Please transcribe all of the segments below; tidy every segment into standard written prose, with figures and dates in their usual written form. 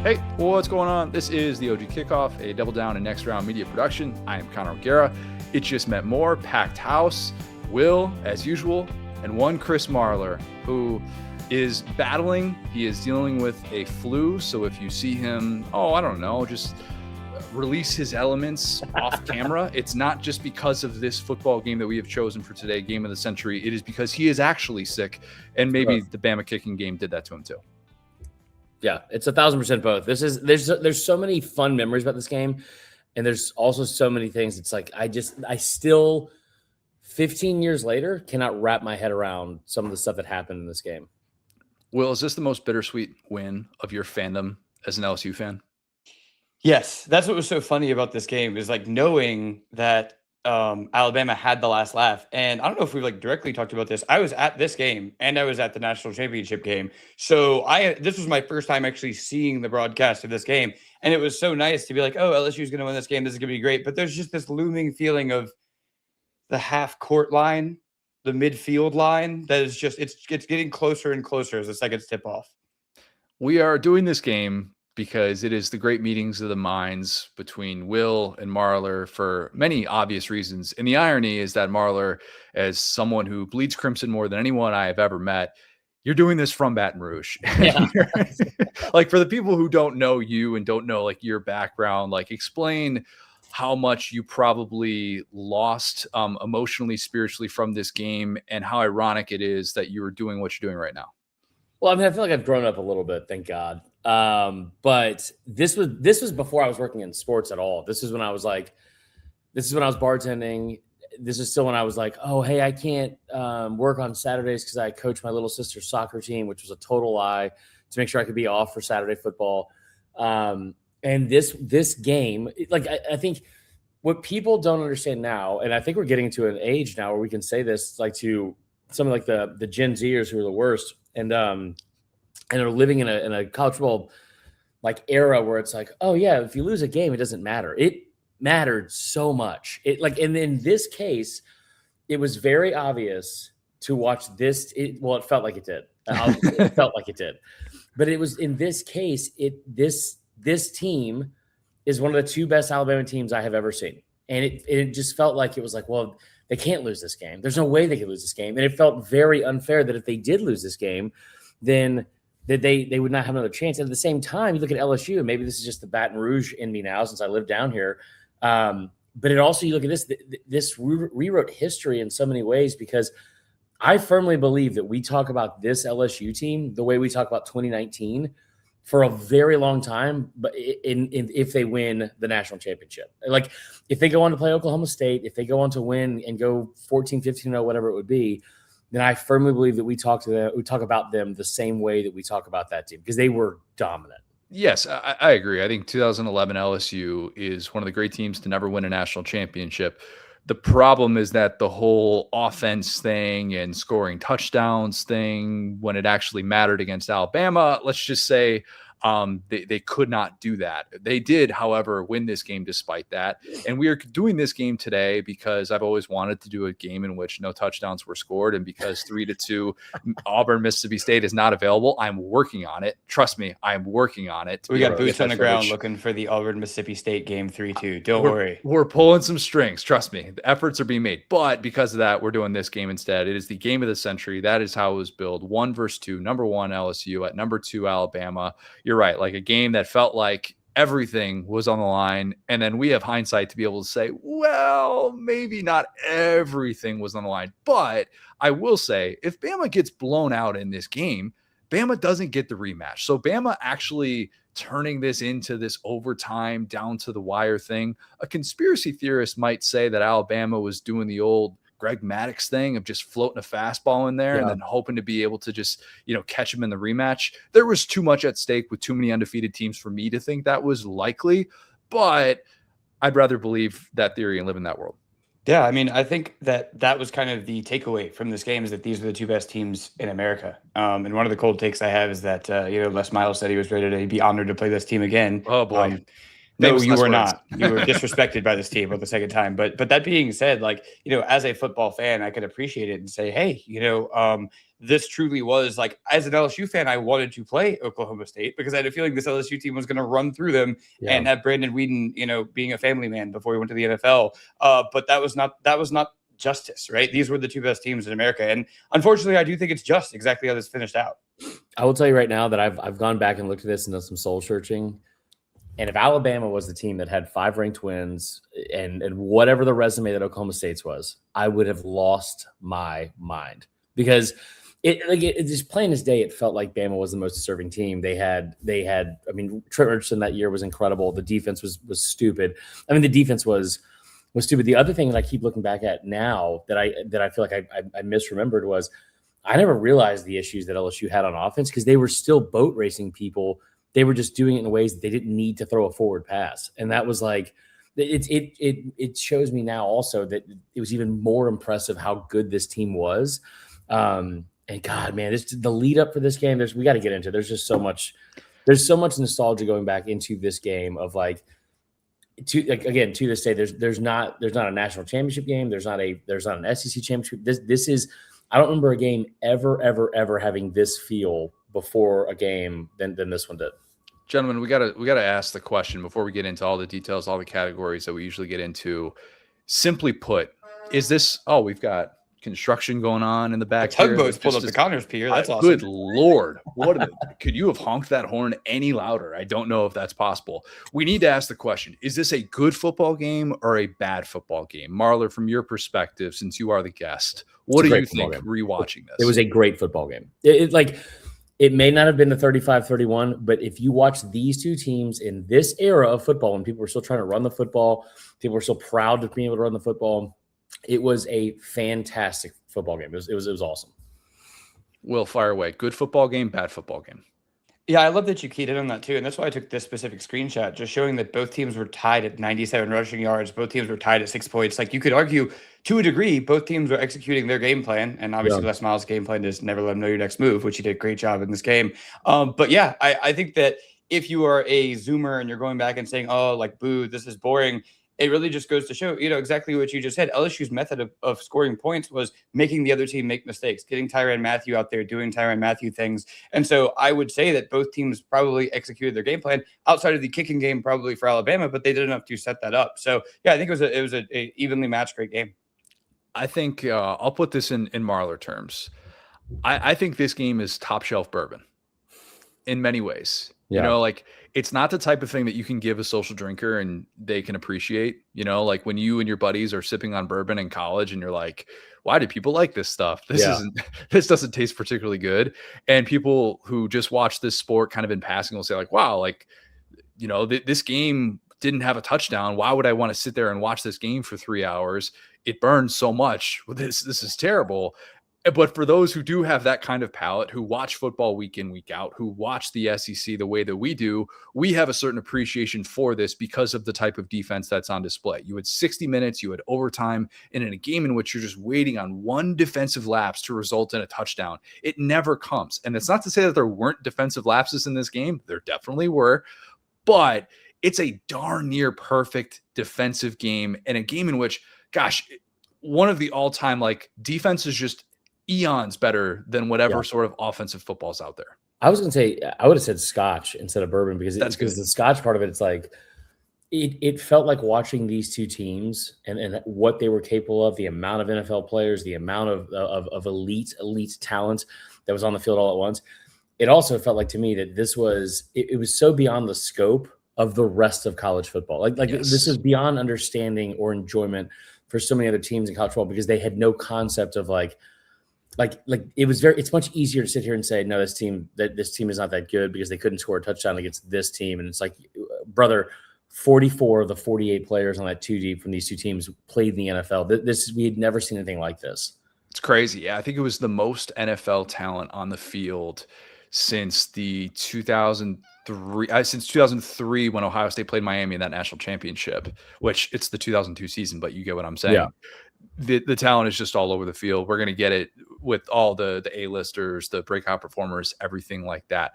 Hey, what's going on? This is the OG Kickoff, a Double Down and Next Round media production. I am Connor O'Gara. It just meant more, packed house, Will, as usual, and one Chris Marler, who is battling. He is dealing with a flu, so if you see him, just release his elements off camera. It's not just because of this football game that we have chosen for today, Game of the Century. It is because he is actually sick, and maybe the Bama kicking game did that to him too. Yeah, it's 1,000% both. There's so many fun memories about this game, and there's also so many things. It's like I still 15 years later cannot wrap my head around some of the stuff that happened in this game. Will, is this the most bittersweet win of your fandom as an LSU fan? Yes, that's what was so funny about this game is like knowing that Alabama had the last laugh. And I don't know if we've directly talked about this. I was at this game and I was at the national championship game. So this was my first time actually seeing the broadcast of this game. And it was so nice to be like, oh, LSU is going to win this game. This is going to be great. But there's just this looming feeling of the half court line, the midfield line that is just, it's getting closer and closer as the seconds tip off. We are doing this game because it is the great meetings of the minds between Will and Marler for many obvious reasons. And the irony is that Marler, as someone who bleeds crimson more than anyone I have ever met, you're doing this from Baton Rouge. Yeah. Like, for the people who don't know you and don't know your background, explain how much you probably lost emotionally, spiritually from this game, and how ironic it is that you are doing what you're doing right now. Well, I mean, I feel like I've grown up a little bit, thank God. But this was before I was working in sports at all. This is when I was bartending. This is still when I was like, oh, hey, I can't work on Saturdays because I coach my little sister's soccer team, which was a total lie, to make sure I could be off for Saturday football. And this game, I think what people don't understand now, and I think we're getting to an age now where we can say this to some of the Gen Zers who are the worst, and are living in a college football era where it's like, oh yeah, if you lose a game, it doesn't matter. It mattered so much. And in this case, it was very obvious to watch this. It felt like it did. It felt like it did. But it was in this case, this team is one of the two best Alabama teams I have ever seen. And it just felt like it was like, well, they can't lose this game. There's no way they could lose this game. And it felt very unfair that if they did lose this game, then that they would not have another chance. And at the same time, you look at LSU, and maybe this is just the Baton Rouge in me now since I live down here. But it also, you look at this rewrote history in so many ways, because I firmly believe that we talk about this LSU team the way we talk about 2019 for a very long time, but if they win the national championship. If they go on to play Oklahoma State, if they go on to win and go 14-15-0, whatever it would be, then I firmly believe that we talk about them the same way that we talk about that team, because they were dominant. Yes, I agree. I think 2011 LSU is one of the great teams to never win a national championship. The problem is that the whole offense thing and scoring touchdowns thing, when it actually mattered against Alabama, let's just say they could not do that. They did, however, win this game despite that. And we are doing this game today because I've always wanted to do a game in which no touchdowns were scored. And because 3-2 Auburn, Mississippi State is not available, I'm working on it. Trust me, I'm working on it. We got boots on the ground looking for the Auburn, Mississippi State game 3-2. Don't worry. We're pulling some strings. Trust me. The efforts are being made. But because of that, we're doing this game instead. It is the game of the century. That is how it was billed. 1 versus 2, number 1 LSU at number 2 Alabama. You're right. A game that felt like everything was on the line. And then we have hindsight to be able to say, well, maybe not everything was on the line. But I will say, if Bama gets blown out in this game, Bama doesn't get the rematch. So Bama actually turning this into this overtime down to the wire thing. A conspiracy theorist might say that Alabama was doing the old Greg Maddux thing of just floating a fastball in there and then hoping to be able to just, catch him in the rematch. There was too much at stake with too many undefeated teams for me to think that was likely, but I'd rather believe that theory and live in that world. Yeah, I mean, I think that was kind of the takeaway from this game, is that these are the two best teams in America. And one of the cold takes I have is that, Les Miles said he was ready to be honored to play this team again. Oh, boy. No, you were not. You were disrespected by this team for the second time. But that being said, as a football fan, I could appreciate it and say, hey, this truly was like, as an LSU fan, I wanted to play Oklahoma State because I had a feeling this LSU team was going to run through them and have Brandon Weeden, being a family man before he went to the NFL. But that was not justice, right? These were the two best teams in America. And unfortunately, I do think it's just exactly how this finished out. I will tell you right now that I've gone back and looked at this and done some soul searching. And if Alabama was the team that had 5 ranked wins and whatever the resume that Oklahoma State's was, I would have lost my mind because it just plain as day, it felt like Bama was the most deserving team. They had, I mean, Trent Richardson that year was incredible. The defense was stupid. I mean, the defense was stupid. The other thing that I keep looking back at now that I feel like I misremembered was I never realized the issues that LSU had on offense because they were still boat racing people. They were just doing it in ways that they didn't need to throw a forward pass. And that was like, it shows me now also that it was even more impressive how good this team was. And God, man, the lead up for this game, we got to get into. There's just so much nostalgia going back into this game of to this day. There's not a national championship game. There's not an SEC championship. This is, I don't remember a game ever having this feel before a game than this one did. Gentlemen, we gotta ask the question before we get into all the details, all the categories that we usually get into. Simply put, is this? Oh, we've got construction going on in the back. Tugboats pulled up the Connors Pier. That's awesome. Good Lord. Could you have honked that horn any louder? I don't know if that's possible. We need to ask the question, is this a good football game or a bad football game? Marler, from your perspective, since you are the guest, what do you think rewatching this? It was a great football game. It may not have been the 35-31, but if you watch these two teams in this era of football, when people were still trying to run the football, people were still proud of being able to run the football, it was a fantastic football game. It was awesome. Will, fire away. Good football game, bad football game. Yeah, I love that you keyed in on that too. And that's why I took this specific screenshot, just showing that both teams were tied at 97 rushing yards. Both teams were tied at 6 points. Like, you could argue to a degree, both teams were executing their game plan. And obviously Les Miles' game plan is never let them know your next move, which he did a great job in this game. But yeah, I think that if you are a Zoomer and you're going back and saying, oh, like, boo, this is boring, it really just goes to show, exactly what you just said. LSU's method of scoring points was making the other team make mistakes, getting Tyrann Mathieu out there, doing Tyrann Mathieu things. And so I would say that both teams probably executed their game plan outside of the kicking game, probably for Alabama, but they did enough to set that up. So yeah, I think it was a evenly matched great game. I think I'll put this in Marler terms. I think this game is top shelf bourbon in many ways. Yeah. It's not the type of thing that you can give a social drinker and they can appreciate, like when you and your buddies are sipping on bourbon in college and you're like, why do people like this stuff? This doesn't taste particularly good. And people who just watch this sport kind of in passing will say like, wow, this game didn't have a touchdown. Why would I want to sit there and watch this game for 3 hours? It burns so much. This is terrible. But for those who do have that kind of palate, who watch football week in, week out, who watch the SEC the way that we do, we have a certain appreciation for this because of the type of defense that's on display. You had 60 minutes, you had overtime, and in a game in which you're just waiting on one defensive lapse to result in a touchdown, it never comes. And it's not to say that there weren't defensive lapses in this game. There definitely were. But it's a darn near perfect defensive game, and a game in which, gosh, one of the all-time defense is just eons better than whatever sort of offensive football's out there. I was going to say, I would have said scotch instead of bourbon because the scotch part of it, it's like, it felt like watching these two teams and what they were capable of, the amount of NFL players, the amount of elite talent that was on the field all at once. It also felt like to me that this was, it was so beyond the scope of the rest of college football. This is beyond understanding or enjoyment for so many other teams in college football because they had no concept of it's much easier to sit here and say, no, this team is not that good because they couldn't score a touchdown against this team. And it's like, brother, 44 of the 48 players on that 2 deep from these two teams played in the NFL. We had never seen anything like this. It's crazy. Yeah. I think it was the most NFL talent on the field since 2003 when Ohio State played Miami in that national championship, which it's the 2002 season, but you get what I'm saying. Yeah. The talent is just all over the field. We're going to get it with all the A-listers, the breakout performers, everything like that.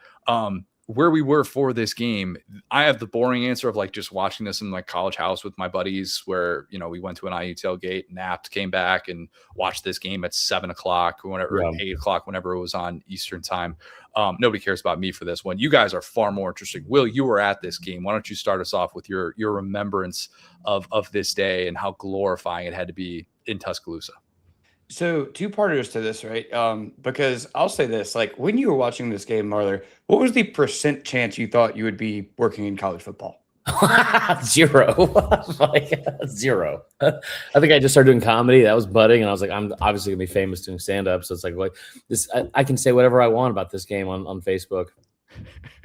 where we were for this game, I have the boring answer of like just watching this in like college house with my buddies where, you know, we went to an IU tailgate, napped, came back and watched this game at 7:00 or whenever, 8:00, whenever it was on Eastern time. Nobody cares about me for this one. You guys are far more interesting. Will, you were at this game. Why don't you start us off with your remembrance of this day and how glorifying it had to be in Tuscaloosa? So two-parters to this, right? Because I'll say this, like when you were watching this game, Marler, what was the percent chance you thought you would be working in college football? 0. Like 0. I think I just started doing comedy. That was budding. And I was like, I'm obviously gonna be famous doing stand-up. So it's like, what this, I can say whatever I want about this game on Facebook.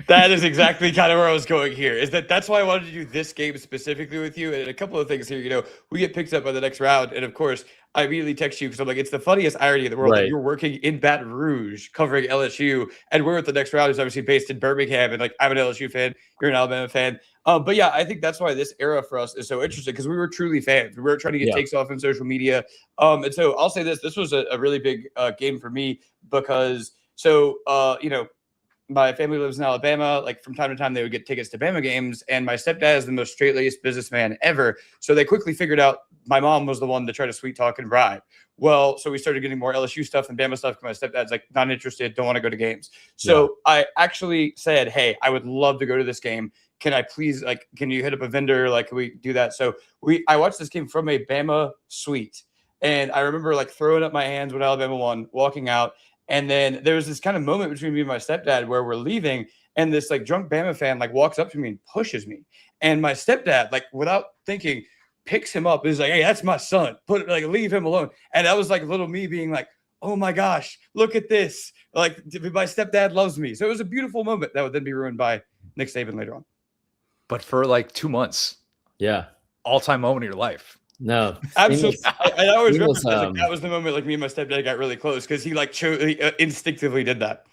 That is exactly kind of where I was going here. That's why I wanted to do this game specifically with you. And a couple of things here, you know, we get picked up by the next round. And of course, I immediately text you because I'm like, it's the funniest irony in the world that you're working in Baton Rouge covering LSU. And we're at the next round is obviously based in Birmingham. And like, I'm an LSU fan. You're an Alabama fan. But yeah, I think that's why this era for us is so interesting because we were truly fans. We were trying to get takes off in social media. And so I'll say this was a really big game for me because you know, my family lives in Alabama. Like from time to time, they would get tickets to Bama games. And my stepdad is the most straight-laced businessman ever. So they quickly figured out my mom was the one to try to sweet talk and bribe. Well, so we started getting more LSU stuff and Bama stuff. My stepdad's like, not interested, don't want to go to games. So I actually said, hey, I would love to go to this game. Can I please, like, can you hit up a vendor? Like, can we do that? So I watched this game from a Bama suite. And I remember like throwing up my hands when Alabama won, walking out. And then there was this kind of moment between me and my stepdad where we're leaving and this like drunk Bama fan like walks up to me and pushes me. And my stepdad, like without thinking, picks him up. Is like, hey, that's my son. Leave him alone. And that was like little me being like, oh my gosh, look at this. Like my stepdad loves me. So it was a beautiful moment that would then be ruined by Nick Saban later on. But for like 2 months. Yeah. All-time moment of your life. No, absolutely. I always remember that was the moment like me and my stepdad got really close because he like instinctively did that.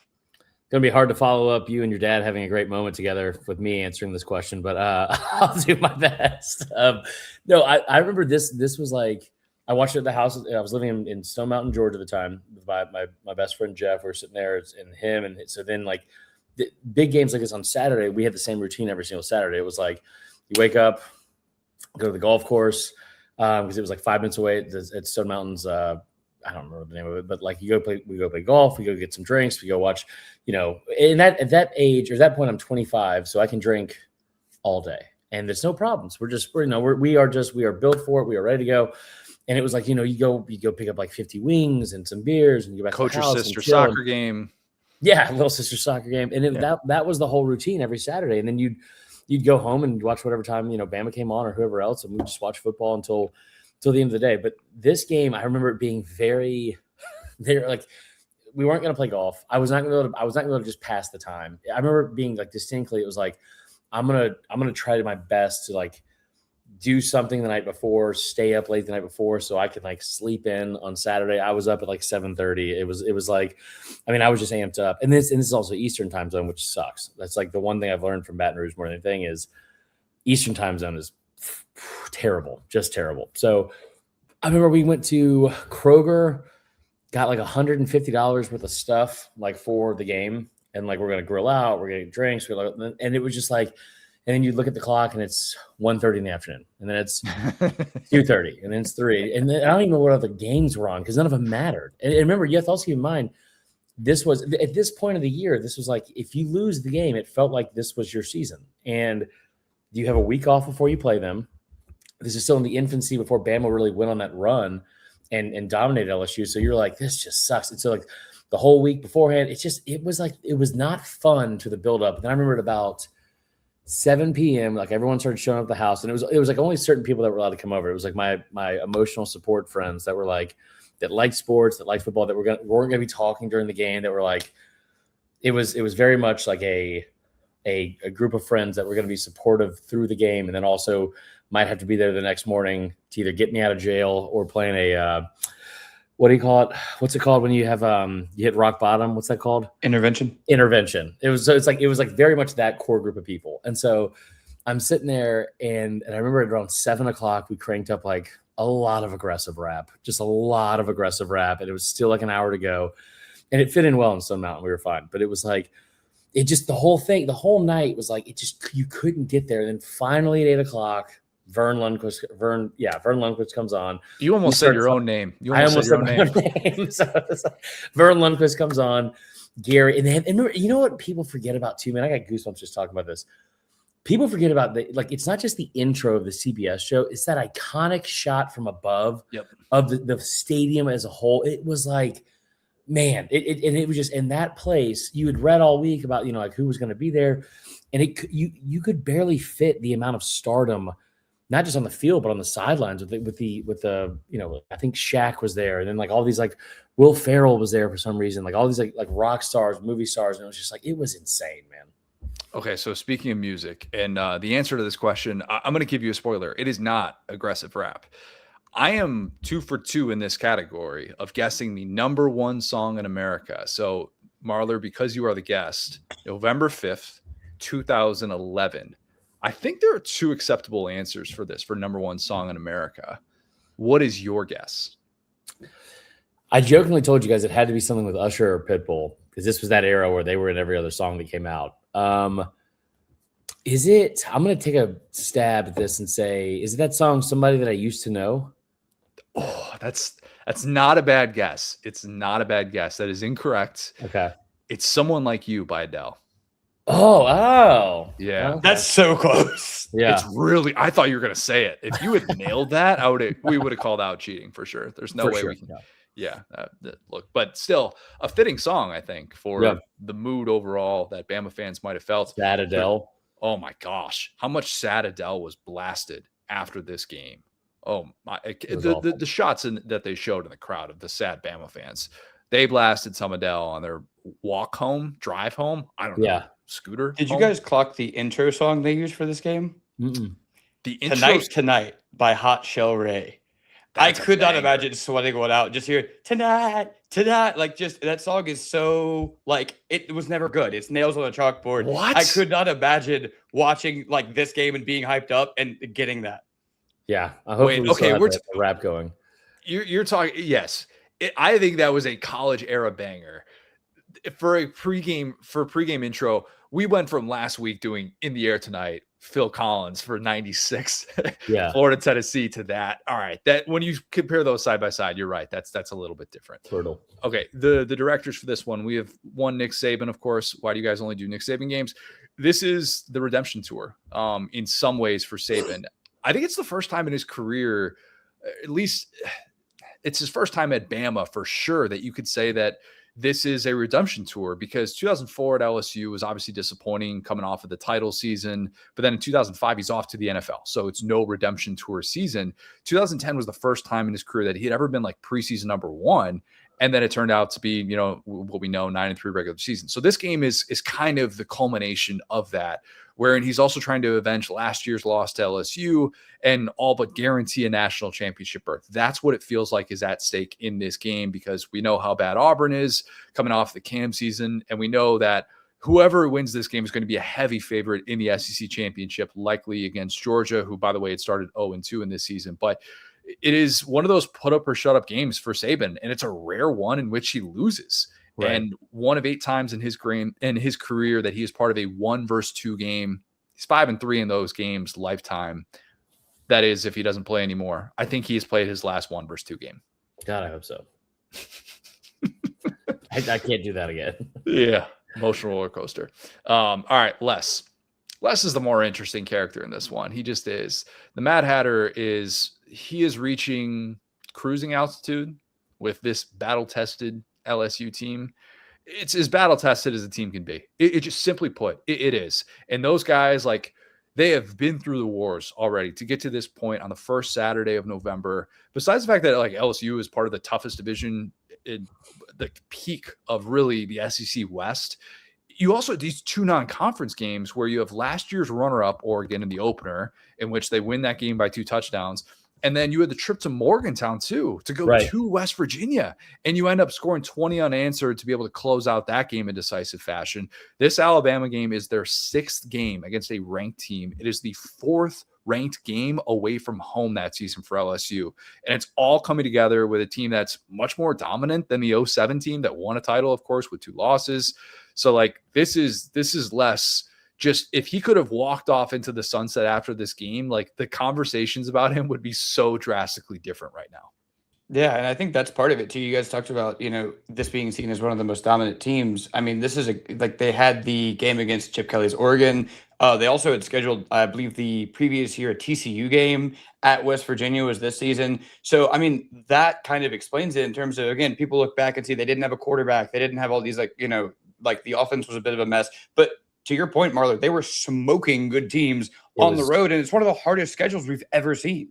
Gonna be hard to follow up you and your dad having a great moment together with me answering this question, but I'll do my best. No, I remember this. This was like I watched it at the house. I was living in Stone Mountain, Georgia at the time with my best friend Jeff. We were sitting there and him, and so then like the big games like this on Saturday, we had the same routine every single Saturday. It was like you wake up, go to the golf course. Because it was like 5 minutes away at Stone Mountains. I don't remember the name of it, but like we go play golf, we go get some drinks, we go watch, you know, at that age or that point, I'm 25, so I can drink all day and there's no problems. We are built for it. We are ready to go. And it was like, you know, you go pick up like 50 wings and some beers and you go back coach to the your house sister soccer game. Yeah. Little sister soccer game. And that was the whole routine every Saturday. And then you'd go home and watch whatever time, you know, Bama came on or whoever else, and we just watch football until the end of the day. But this game, I remember it being very like we weren't going to play golf. I was not going to just pass the time. I remember being like distinctly, it was like, I'm going to try my best to like do something the night before, stay up late the night before so I could like sleep in on Saturday. I was up at like 7:30. It was like, I mean, I was just amped up. And this is also Eastern time zone, which sucks. That's like the one thing I've learned from Baton Rouge more than anything is Eastern time zone is terrible, just terrible. So I remember we went to Kroger, got like $150 worth of stuff like for the game. And like, we're going to grill out, we're getting drinks. And it was just like, and then you look at the clock and it's 1:30 in the afternoon, and then it's 2:30, and then it's 3. And then I don't even know what other games were on because none of them mattered. And remember, you have to also keep in mind, this was at this point of the year, this was like, if you lose the game, it felt like this was your season. And you have a week off before you play them. This is still in the infancy before Bama really went on that run and dominated LSU. So you're like, this just sucks. And so like the whole week beforehand, it was not fun to the buildup. And then I remember at about 7 p.m., like everyone started showing up at the house, and it was like only certain people that were allowed to come over. It was like my emotional support friends that were like, that liked sports, that liked football, that weren't going to be talking during the game, that were like, it was very much like a group of friends that were going to be supportive through the game. And then also might have to be there the next morning to either get me out of jail or playing a, what do you call it? What's it called when you have you hit rock bottom? What's that called? Intervention. It was like very much that core group of people. And so I'm sitting there and I remember at around 7:00 we cranked up like a lot of aggressive rap, just a lot of aggressive rap, and it was still like an hour to go, and it fit in well in Stone Mountain. We were fine, but it was like it just, the whole night was like, you couldn't get there. And then finally at 8:00, Vern Lundquist comes on. You almost said your own name. I almost said my own name. So Vern Lundquist comes on, Gary, and remember, you know what people forget about too, man? I got goosebumps just talking about this. People forget about it's not just the intro of the CBS show, it's that iconic shot from above of the stadium as a whole. It was like, man, it was just in that place. You had read all week about, like who was going to be there, and you could barely fit the amount of stardom, not just on the field, but on the sidelines with the I think Shaq was there. And then like all these, like Will Ferrell was there for some reason, like all these like rock stars, movie stars. And it was just like, it was insane, man. Okay. So speaking of music and the answer to this question, I'm going to give you a spoiler. It is not aggressive rap. I am 2 for 2 in this category of guessing the number 1 song in America. So Marler, because you are the guest, November 5th, 2011. I think there are 2 acceptable answers for this, for number 1 song in America. What is your guess? I jokingly told you guys it had to be something with Usher or Pitbull, because this was that era where they were in every other song that came out. Is it? I'm going to take a stab at this and say, is it that song Somebody That I Used to Know? Oh, that's not a bad guess. It's not a bad guess. That is incorrect. Okay. It's Someone Like You by Adele. Oh. Yeah. Okay. That's so close. Yeah. It's really, I thought you were going to say it. If you had nailed that, we would have called out cheating for sure. There's no way we can. Yeah. Look, but still a fitting song, I think, for the mood overall that Bama fans might have felt. Sad Adele. Oh my gosh. How much Sad Adele was blasted after this game. Oh my, the shots that they showed in the crowd of the sad Bama fans, they blasted some Adele on their drive home. I don't know. Scooter. Did you guys clock the intro song they used for this game? Mm-mm. The intro Tonight by Hot Shell Ray. I could not imagine sweating going out. Just hear tonight. Like, just that song is so, like, it was never good. It's nails on a chalkboard. What? I could not imagine watching like this game and being hyped up and getting that. Yeah. I hope we're the rap going. You're talking. Yes. I think that was a college era banger for pregame intro. We went from last week doing In the Air Tonight, Phil Collins for 96, Florida, Tennessee, to that. All right. That when you compare those side by side, you're right. That's a little bit different. Turtle. Okay. The directors for this one, we have one Nick Saban, of course. Why do you guys only do Nick Saban games? This is the redemption tour in some ways for Saban. I think it's the first time in his career, at least it's his first time at Bama for sure, that you could say that this is a redemption tour, because 2004 at LSU was obviously disappointing coming off of the title season. But then in 2005, he's off to the NFL. So it's no redemption tour season. 2010 was the first time in his career that he had ever been like preseason number 1. And then it turned out to be, what we know, 9-3 regular season. So this game is kind of the culmination of that, wherein he's also trying to avenge last year's loss to LSU and all but guarantee a national championship berth. That's what it feels like is at stake in this game, because we know how bad Auburn is coming off the Cam season. And we know that whoever wins this game is going to be a heavy favorite in the SEC championship, likely against Georgia, who, by the way, it started 0-2 in this season. But it is one of those put up or shut up games for Saban, and it's a rare one in which he loses. Right. And one of 8 times in his career that he is part of a 1-2 game. He's 5-3 in those games lifetime. That is, if he doesn't play anymore. I think he has played his last 1-2 game. God, I hope so. I can't do that again. Yeah. Emotional roller coaster. All right, Les. Les is the more interesting character in this one. He just is. The Mad Hatter is reaching cruising altitude with this battle-tested LSU team. It's as battle-tested as a team can be. It just, simply put, it is. And those guys, like, they have been through the wars already to get to this point on the first Saturday of November. Besides the fact that, like, LSU is part of the toughest division in the peak of really the SEC West, you also have these 2 non-conference games where you have last year's runner-up Oregon in the opener, in which they win that game by 2 touchdowns, And then you had the trip to Morgantown too, to go Right. to West Virginia. And you end up scoring 20 unanswered to be able to close out that game in decisive fashion. This Alabama game is their 6th game against a ranked team. It is the 4th ranked game away from home that season for LSU. And it's all coming together with a team that's much more dominant than the 07 team that won a title, of course, with 2 losses. So like this is less just if he could have walked off into the sunset after this game, like the conversations about him would be so drastically different right now. Yeah, and I think that's part of it too. You guys talked about, this being seen as one of the most dominant teams. I mean, this is they had the game against Chip Kelly's Oregon. They also had scheduled, I believe, the previous year a TCU game at West Virginia was this season. So, I mean, that kind of explains it in terms of, again, people look back and see they didn't have a quarterback. They didn't have all these, the offense was a bit of a mess. But to your point, Marler, they were smoking good teams on the road, and it's one of the hardest schedules we've ever seen.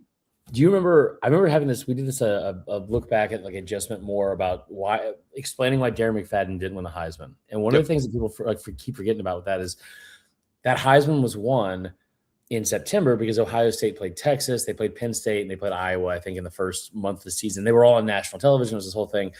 Do you remember? I remember having this. We did this a look back at adjustment more about explaining why Darren McFadden didn't win the Heisman. And one of the things that people keep forgetting about with that is that Heisman was won in September because Ohio State played Texas, they played Penn State, and they played Iowa. I think in the first month of the season, they were all on national television. It was this whole thing.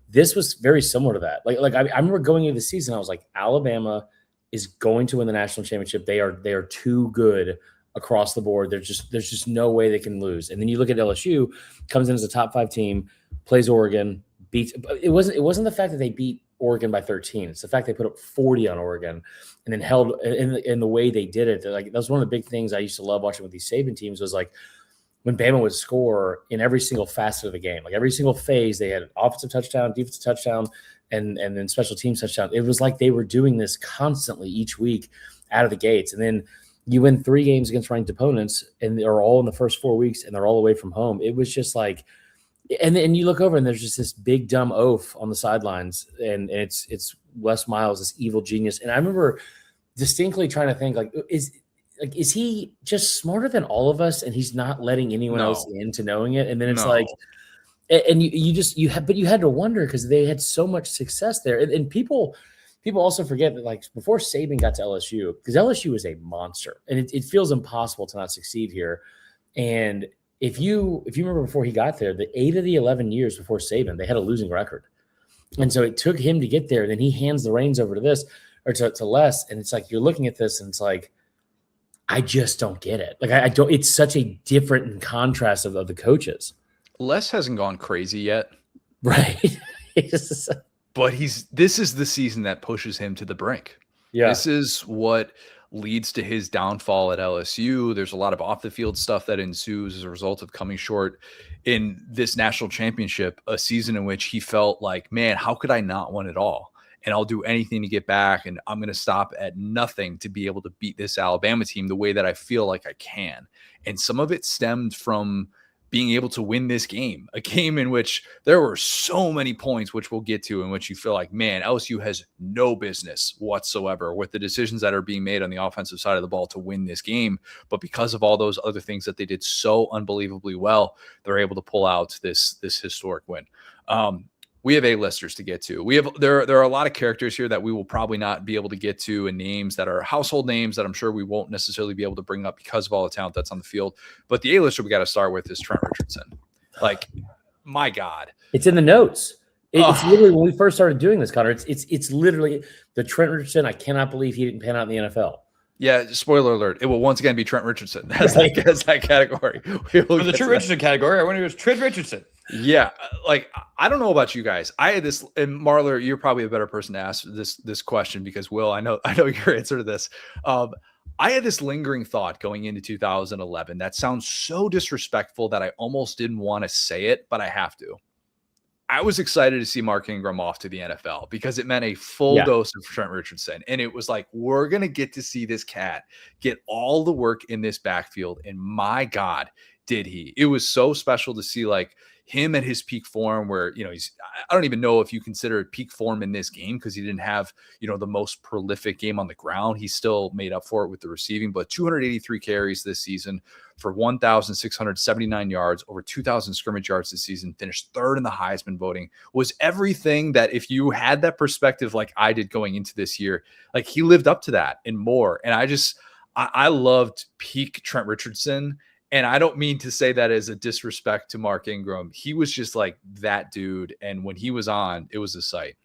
This was very similar to that. I remember going into the season, I was like, Alabama is going to win the national championship. They are too good across the board. There's just no way they can lose. And then you look at LSU, comes in as a top 5 team, plays Oregon, beats. It wasn't the fact that they beat Oregon by 13. It's the fact they put up 40 on Oregon and then held in the way they did it. Like that was one of the big things I used to love watching with these Saban teams was like when Bama would score in every single facet of the game, like every single phase, they had an offensive touchdown, defensive touchdown, and then special teams touchdown. It was like they were doing this constantly each week out of the gates. And then you win 3 games against ranked opponents and they're all in the first 4 weeks and they're all away from home. It was just like, and then you look over and there's just this big dumb oaf on the sidelines and it's Wes Miles, this evil genius. And I remember distinctly trying to think is he just smarter than all of us and he's not letting anyone else into knowing it? And then it's and you had to wonder because they had so much success there. And people also forget that before Saban got to LSU, because LSU is a monster and it feels impossible to not succeed here. And if you remember before he got there, the 8 of the 11 years before Saban, they had a losing record. And so it took him to get there. And then he hands the reins over to Les. And it's like, you're looking at this and it's like, I just don't get it. I don't, it's such a different contrast of the coaches. Les hasn't gone crazy yet. Right. But this is the season that pushes him to the brink. Yeah. This is what leads to his downfall at LSU. There's a lot of off the field stuff that ensues as a result of coming short in this national championship, a season in which he felt like, man, how could I not win it all? And I'll do anything to get back. And I'm going to stop at nothing to be able to beat this Alabama team the way that I feel like I can. And some of it stemmed from being able to win this game, a game in which there were so many points, which we'll get to, in which you feel like, man, LSU has no business whatsoever with the decisions that are being made on the offensive side of the ball to win this game. But because of all those other things that they did so unbelievably well, they're able to pull out this historic win. We have A-listers to get to. There are a lot of characters here that we will probably not be able to get to, and names that are household names that I'm sure we won't necessarily be able to bring up because of all the talent that's on the field. But the A-lister we got to start with is Trent Richardson. Like, my God. It's in the notes. It's literally when we first started doing this, Connor, it's literally the Trent Richardson. I cannot believe he didn't pan out in the NFL. Yeah, spoiler alert. It will once again be Trent Richardson as that category. For the Trent Richardson category, I wonder if it was Trent Richardson. Yeah, I don't know about you guys. I had this, and Marler, you're probably a better person to ask this question because Will, I know your answer to this. I had this lingering thought going into 2011 that sounds so disrespectful that I almost didn't want to say it, but I have to. I was excited to see Mark Ingram off to the NFL because it meant a full dose of Trent Richardson. And it was like, we're going to get to see this cat get all the work in this backfield. And my God, did he. It was so special to see him at his peak form where, I don't even know if you consider it peak form in this game because he didn't have, the most prolific game on the ground. He still made up for it with the receiving, but 283 carries this season for 1,679 yards, over 2,000 scrimmage yards this season, finished 3rd in the Heisman voting, was everything that if you had that perspective like I did going into this year, he lived up to that and more. And I loved peak Trent Richardson. And I don't mean to say that as a disrespect to Mark Ingram. He was just like that dude. And when he was on, it was a sight.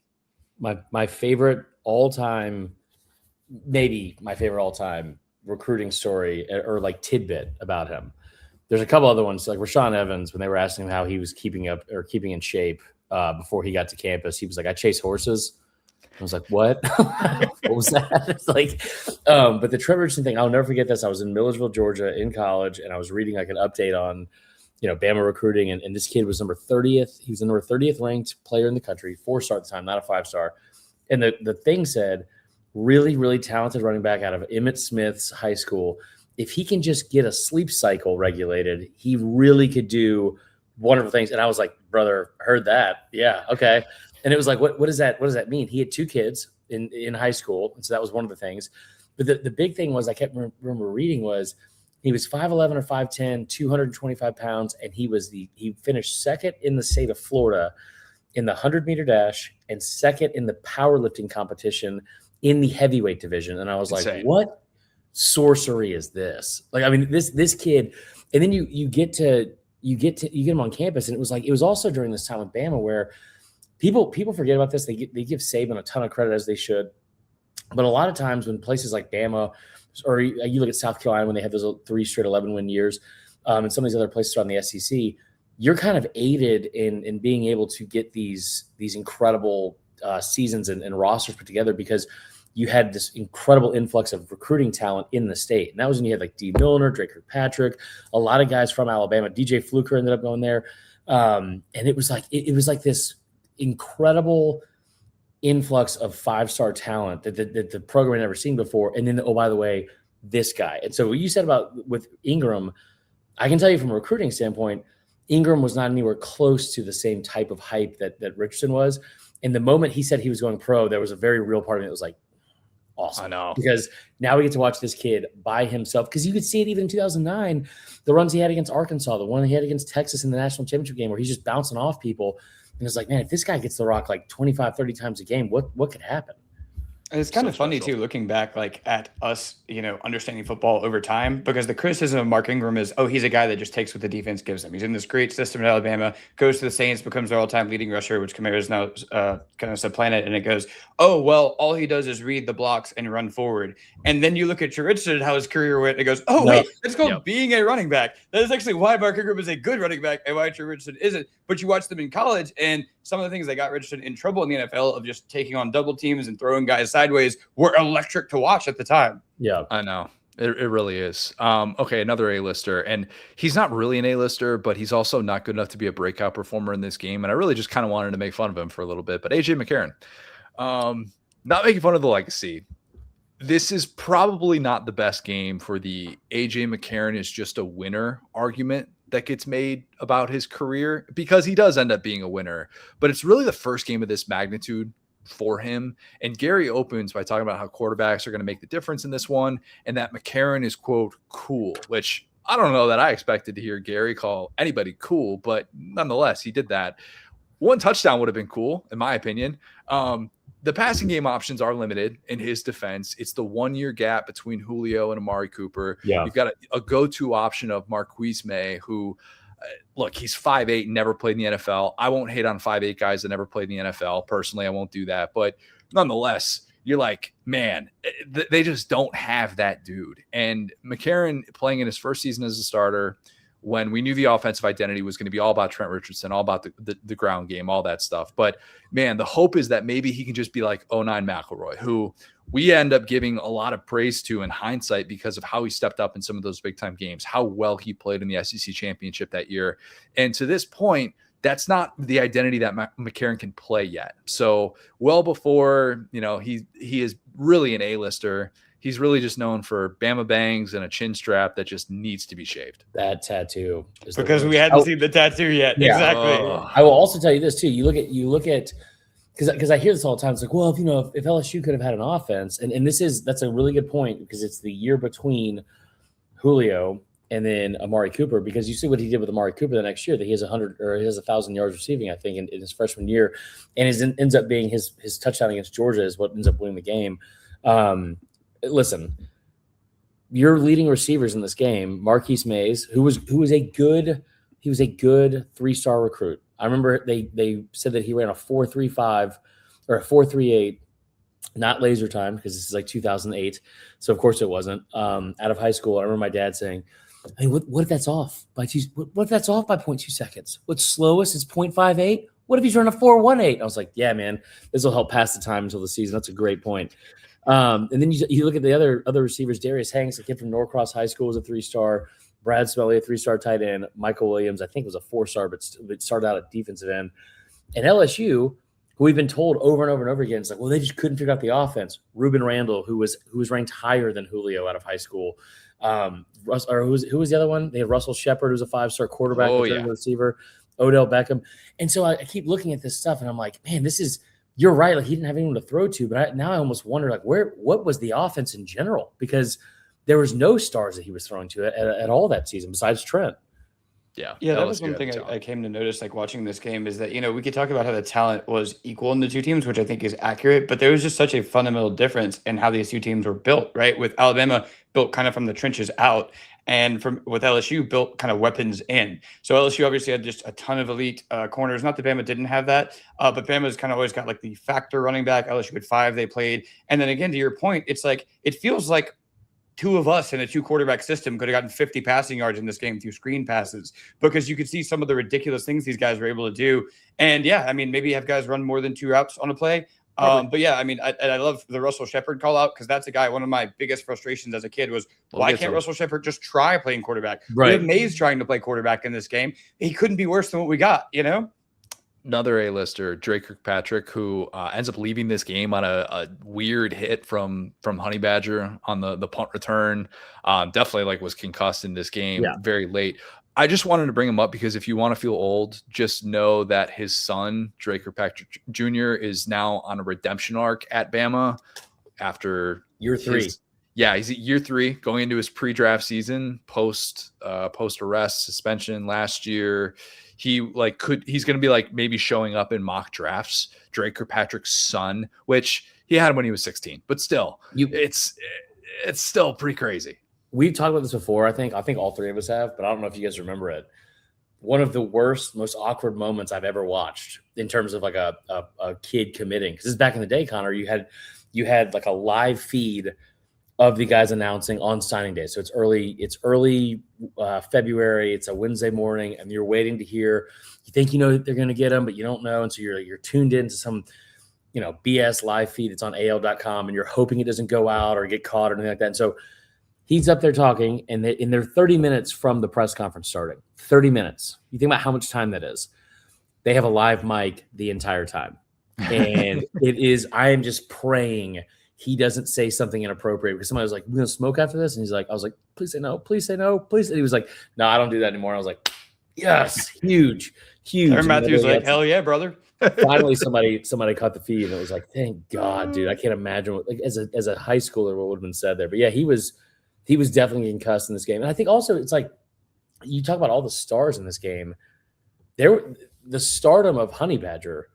My favorite all-time, maybe my favorite all-time recruiting story or like tidbit about him. There's a couple other ones, like Rashaan Evans, when they were asking him how he was keeping in shape before he got to campus. He was like, I chase horses. I was like, what? What was that? It's like, but the Trevor Richardson thing, I'll never forget this. I was in Millersville, Georgia in college, and I was reading like an update on, Bama recruiting. And this kid was number 30th. He was the number 30th ranked player in the country, 4-star at the time, not a 5-star. And the thing said, really, really talented running back out of Emmitt Smith's high school. If he can just get a sleep cycle regulated, he really could do wonderful things. And I was like, brother, heard that. Yeah. Okay. And it was like, what does that mean? He had 2 kids in high school. And so that was one of the things. But the big thing was I kept remember reading was he was 5'11" or 5'10", 225 pounds. And he finished second in the state of Florida in the 100-meter dash and second in the powerlifting competition in the heavyweight division. And I was like, what sorcery is this? Like, I mean, this kid, and then you get him on campus. And it was also during this time with Bama where people forget about this. They give Saban a ton of credit, as they should. But a lot of times when places like Bama, or you look at South Carolina when they had those 3 straight 11-win years, and some of these other places around the SEC, you're kind of aided in being able to get these incredible seasons and rosters put together because you had this incredible influx of recruiting talent in the state. And that was when you had like D. Milner, Drake Kirkpatrick, a lot of guys from Alabama. DJ Fluker ended up going there. And it was like this incredible influx of 5-star talent that the program had never seen before. And then, oh, by the way, this guy. And so what you said about with Ingram, I can tell you from a recruiting standpoint, Ingram was not anywhere close to the same type of hype that Richardson was. And the moment he said he was going pro, there was a very real part of me that was like, awesome. I know. Because now we get to watch this kid by himself. Because you could see it even in 2009, the runs he had against Arkansas, the one he had against Texas in the national championship game where he's just bouncing off people. And it's like, man, if this guy gets the rock like 25, 30 times a game, what could happen? And it's kind of funny too, looking back like at us, understanding football over time, because the criticism of Mark Ingram is, oh, he's a guy that just takes what the defense gives him. He's in this great system at Alabama, goes to the Saints, becomes their all-time leading rusher, which Kamara's now kind of supplanted. And it goes, oh, well, all he does is read the blocks and run forward. And then you look at Richardson, how his career went, and it goes, oh, wait, that's called being a running back. That is actually why Mark Ingram is a good running back and why Richardson isn't. But you watch them in college, and some of the things that got Richardson in trouble in the NFL of just taking on double teams and throwing guys sideways were electric to watch at the time. Yeah, I know. It really is. Okay, another A-lister. And he's not really an A-lister, but he's also not good enough to be a breakout performer in this game. And I really just kind of wanted to make fun of him for a little bit. But A.J. McCarron, not making fun of the legacy. This is probably not the best game for the A.J. McCarron is just a winner argument that gets made about his career, because he does end up being a winner. But it's really the first game of this magnitude for him. And Gary opens by talking about how quarterbacks are going to make the difference in this one, and that McCarron is, quote, cool, which I don't know that I expected to hear Gary call anybody cool, but nonetheless, he did that. 1 touchdown would have been cool, in my opinion. The passing game options are limited in his defense. It's the 1-year gap between Julio and Amari Cooper. Yeah. You've got a go-to option of Marquise May, who, look, he's 5'8", never played in the NFL. I won't hate on 5'8" guys that never played in the NFL. Personally, I won't do that. But nonetheless, you're like, man, they just don't have that dude. And McCarron playing in his first season as a starter, when we knew the offensive identity was going to be all about Trent Richardson, all about the ground game, all that stuff. But, man, the hope is that maybe he can just be like 09 McElroy, who we end up giving a lot of praise to in hindsight because of how he stepped up in some of those big-time games, how well he played in the SEC championship that year. And to this point, that's not the identity that McCarron can play yet. So well before, he is really an A-lister. He's really just known for Bama bangs and a chin strap that just needs to be shaved. That tattoo is because we hadn't seen the tattoo yet. Yeah. Exactly. I will also tell you this too. You look at because I hear this all the time. It's like, well, if LSU could have had an offense, and that's a really good point because it's the year between Julio and then Amari Cooper, because you see what he did with Amari Cooper the next year, that he has 1,000 yards receiving, I think, in his freshman year, and ends up being his touchdown against Georgia is what ends up winning the game. Listen, your leading receivers in this game, Marquise Mays, who was a good 3-star recruit. I remember they said that he ran a 4.35 or a 4.38, not laser time, because this is like 2008. So of course it wasn't. Out of high school, I remember my dad saying, "Hey, what if that's off by what if that's off by 0.2 seconds? What's slowest is 0.58? What if he's running a 4.18?" I was like, "Yeah, man, this will help pass the time until the season." That's a great point. And then you look at the other receivers. Darius Hanks, a kid from Norcross High School, was a 3-star. Brad Smelly, a 3-star tight end. Michael Williams, I think, was a 4-star, but started out at defensive end. And LSU, who we've been told over and over and over again, it's like, well, they just couldn't figure out the offense. Ruben Randall, who was ranked higher than Julio out of high school. Who was the other one? They had Russell Shepard, who's a 5-star quarterback, receiver. Odell Beckham. And so I keep looking at this stuff, and I'm like, man, you're right. Like, he didn't have anyone to throw to, but now I almost wonder, like, what was the offense in general? Because there was no stars that he was throwing to at all that season besides Trent. Yeah, that was one thing I came to notice, like, watching this game, is that, we could talk about how the talent was equal in the two teams, which I think is accurate, but there was just such a fundamental difference in how these two teams were built, right? With Alabama built kind of from the trenches out, and with LSU built kind of weapons in. So LSU obviously had just a ton of elite corners. Not that Bama didn't have that, but Bama's kind of always got like the factor running back. LSU had 5 they played. And then again, to your point, it's like, it feels like 2 of us in a 2-quarterback system could have gotten 50 passing yards in this game through screen passes, because you could see some of the ridiculous things these guys were able to do. And yeah, I mean, maybe you have guys run more than 2 routes on a play. But yeah, I mean, I love the Russell Shepard call out, because that's a guy, one of my biggest frustrations as a kid was, why can't Russell Shepard just try playing quarterback? Right. We had Mays trying to play quarterback in this game. He couldn't be worse than what we got, Another A-lister, Drake Kirkpatrick, who ends up leaving this game on a weird hit from Honey Badger on the punt return. Definitely was concussed in this game very late. I just wanted to bring him up because if you want to feel old, just know that his son, Drake Kirkpatrick Jr., is now on a redemption arc at Bama after year 3. He's at year 3, going into his pre-draft season, post arrest suspension last year. He's going to be maybe showing up in mock drafts. Drake Kirkpatrick's son, which he had him when he was 16, but still, it's still pretty crazy. We've talked about this before. I think all 3 of us have, but I don't know if you guys remember it. One of the worst, most awkward moments I've ever watched in terms of a kid committing. Because this is back in the day, Connor. You had like a live feed of the guys announcing on signing day. So it's early February. It's a Wednesday morning, and you're waiting to hear. You think that they're going to get them, but you don't know, and so you're tuned into some BS live feed. It's on AL.com, and you're hoping it doesn't go out or get caught or anything like that. And so he's up there talking, and they're 30 minutes from the press conference starting. 30 minutes. You think about how much time that is. They have a live mic the entire time. And I am just praying he doesn't say something inappropriate, because somebody was like, "We're going to smoke after this?" And I was like, "Please say no, please say no, please." And he was like, "No, I don't do that anymore." I was like, yes, huge. Aaron Matthews like, "Hell yeah, brother." Finally, somebody caught the feed, and it was like, thank God, dude. I can't imagine what, as a high schooler, what would have been said there. But yeah, he was definitely concussed in this game. And I think also it's like, you talk about all the stars in this game. The stardom of Honey Badger,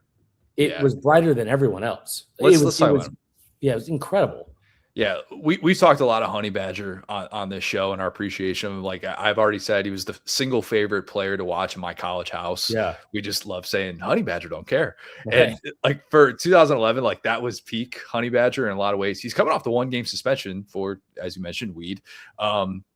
it was brighter than everyone else. It was incredible. Yeah, we talked a lot of Honey Badger on this show and our appreciation of him. Like I've already said, he was the single favorite player to watch in my college house. Yeah, we just love saying Honey Badger don't care. Okay. And for 2011, that was peak Honey Badger in a lot of ways. He's coming off the 1-game suspension for, as you mentioned, weed.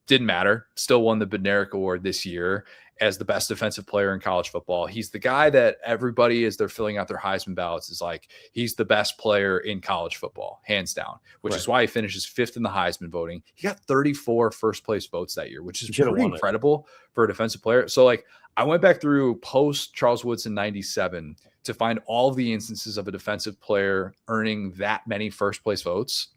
Didn't matter. Still won the Bednarik Award this year as the best defensive player in college football. He's the guy that everybody, as they're filling out their Heisman ballots, is like, he's the best player in college football, hands down, which is why he finishes 5th in the Heisman voting. He got 34 first place votes that year, which is pretty incredible for a defensive player. So I went back through post Charles Woodson 97 to find all of the instances of a defensive player earning that many first place votes.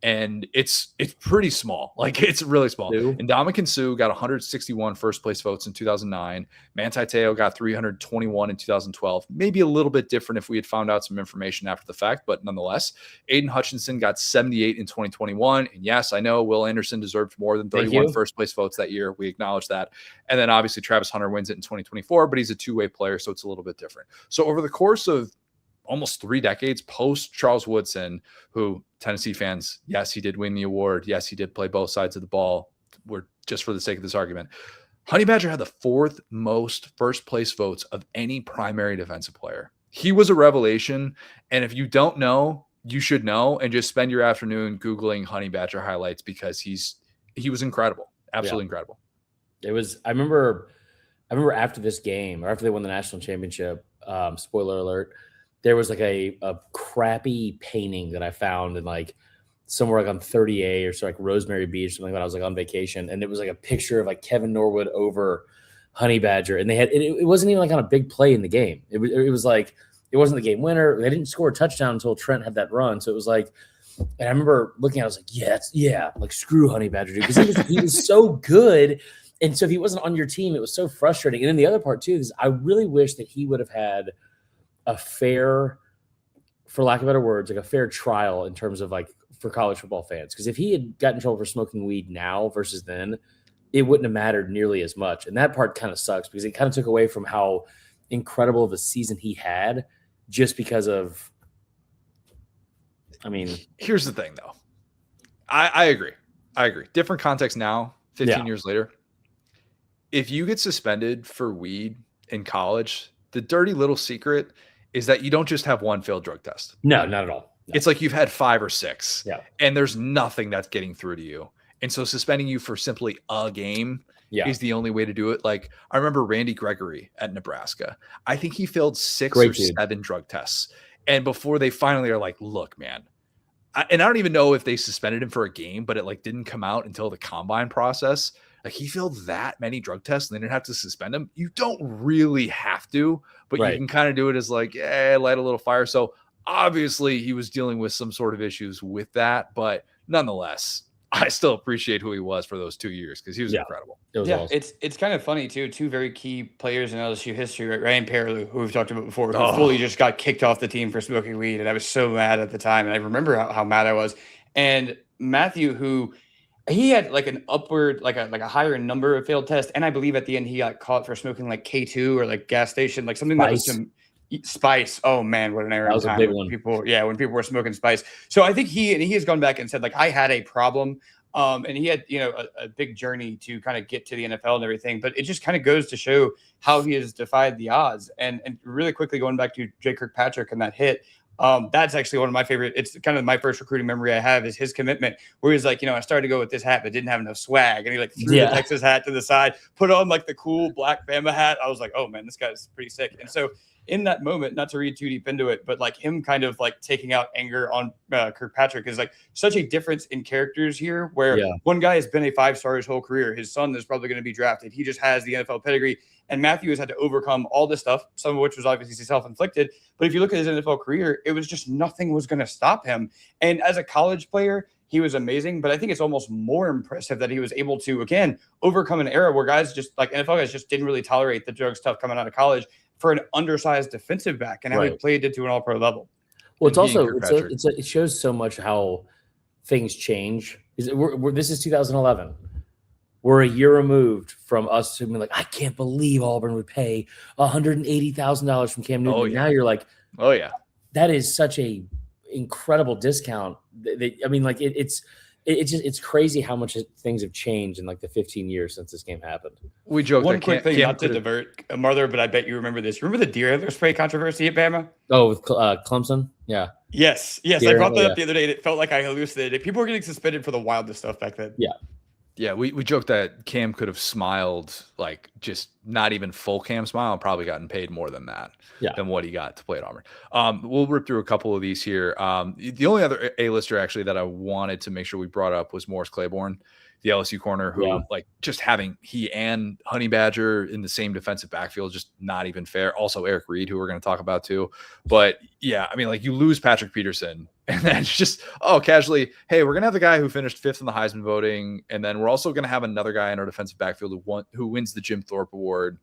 And it's pretty small. It's really small. And Ndamukong Suh got 161 first place votes in 2009. Manti Te'o got 321 in 2012. Maybe a little bit different if we had found out some information after the fact, but nonetheless, Aiden Hutchinson got 78 in 2021. And yes, I know Will Anderson deserved more than 31 first place votes that year. We acknowledge that. And then obviously Travis Hunter wins it in 2024, but he's a 2-way player, so it's a little bit different. So over the course of almost 3 decades post Charles Woodson, who Tennessee fans, yes, he did win the award. Yes, he did play both sides of the ball. We're just for the sake of this argument. Honey Badger had the 4th most first place votes of any primary defensive player. He was a revelation. And if you don't know, you should know, and just spend your afternoon Googling Honey Badger highlights because he was incredible. Absolutely incredible. It was, I remember after this game, or after they won the national championship, spoiler alert, there was like a crappy painting that I found in like somewhere like on 30A or so, like Rosemary Beach, something when I was like on vacation. And it was like a picture of like Kevin Norwood over Honey Badger. And they had, it wasn't even like on a big play in the game. It was like, it wasn't the game winner. They didn't score a touchdown until Trent had that run. So it was like, and I remember looking at it, I was like, yeah, like screw Honey Badger, dude. Because he was so good. And so if he wasn't on your team, it was so frustrating. And then the other part too is I really wish that he would have had a fair, for lack of better words, like a fair trial in terms of like for college football fans. Because if he had gotten in trouble for smoking weed now versus then, it wouldn't have mattered nearly as much. And that part kind of sucks because it kind of took away from how incredible of a season he had just because of, I mean. Here's the thing though. I agree. Different context now, 15 years later. If you get suspended for weed in college, the dirty little secret is that you don't just have one failed drug test. No, not at all. No. It's like you've had 5 or 6. Yeah. And there's nothing that's getting through to you. And so suspending you for simply a game is the only way to do it. Like I remember Randy Gregory at Nebraska. I think he failed 6 or 7 drug tests. And before they finally are like, look, man. And I don't even know if they suspended him for a game, but it like didn't come out until the combine process. Like he failed that many drug tests and they didn't have to suspend him. You don't really have to, but you can kind of do it as like, light a little fire. So obviously he was dealing with some sort of issues with that, but nonetheless, I still appreciate who he was for those 2 years because he was incredible. It was awesome. It's kind of funny too. 2 very key players in LSU history, right? Ryan Perrilloux, who we've talked about before, who fully just got kicked off the team for smoking weed, and I was so mad at the time, and I remember how mad I was. And Matthew, who he had like an upward, like a higher number of failed tests, and I believe at the end he got caught for smoking like K2 or like gas station, like something that was some spice. Oh man, what an era! That was a big one. When people were smoking spice. So I think he has gone back and said like I had a problem, and he had a big journey to kind of get to the NFL and everything. But it just kind of goes to show how he has defied the odds. And really quickly going back to Jay Kirkpatrick and that hit. That's actually one of my favorite. It's kind of my first recruiting memory I have is his commitment where he's like, I started to go with this hat, but didn't have enough swag. And he like threw the Texas hat to the side, put on like the cool black Bama hat. I was like, oh man, this guy's pretty sick. And so in that moment, not to read too deep into it, but like him kind of like taking out anger on Kirkpatrick is like such a difference in characters here where one guy has been a 5-star his whole career. His son is probably going to be drafted. He just has the NFL pedigree. And Matthew has had to overcome all this stuff, some of which was obviously self-inflicted. But if you look at his NFL career, it was just nothing was going to stop him. And as a college player, he was amazing. But I think it's almost more impressive that he was able to, again, overcome an era where guys just like NFL guys just didn't really tolerate the drug stuff coming out of college for an undersized defensive back. And how he played it to an all-pro level. Well, it's also it shows so much how things change. This is 2011. We're a year removed from us being like, I can't believe Auburn would pay $180,000 from Cam Newton. Now you're like, oh yeah, that is such a incredible discount. I mean, like it's crazy how much things have changed in like the 15 years since this game happened. We joked one quick thing, not to divert, Marler, but I bet you remember this. Remember the deer antler spray controversy at Bama? Oh, with Clemson, yeah. Yes. I brought that up the other day, and it felt like I hallucinated. People were getting suspended for the wildest stuff back then. Yeah, we joked that Cam could have smiled, like just not even full Cam smile, and probably gotten paid more than that, than what he got to play at Auburn. We'll rip through a couple of these here. The only other A-lister actually that I wanted to make sure we brought up was Morris Claiborne, the LSU corner, who like just having he and Honey Badger in the same defensive backfield, just not even fair. Also Eric Reid, who we're going to talk about too. But yeah, I mean, like you lose Patrick Peterson and then it's just, casually, hey, we're going to have the guy who finished 5th in the Heisman voting. And then we're also going to have another guy in our defensive backfield who wins the Jim Thorpe Award.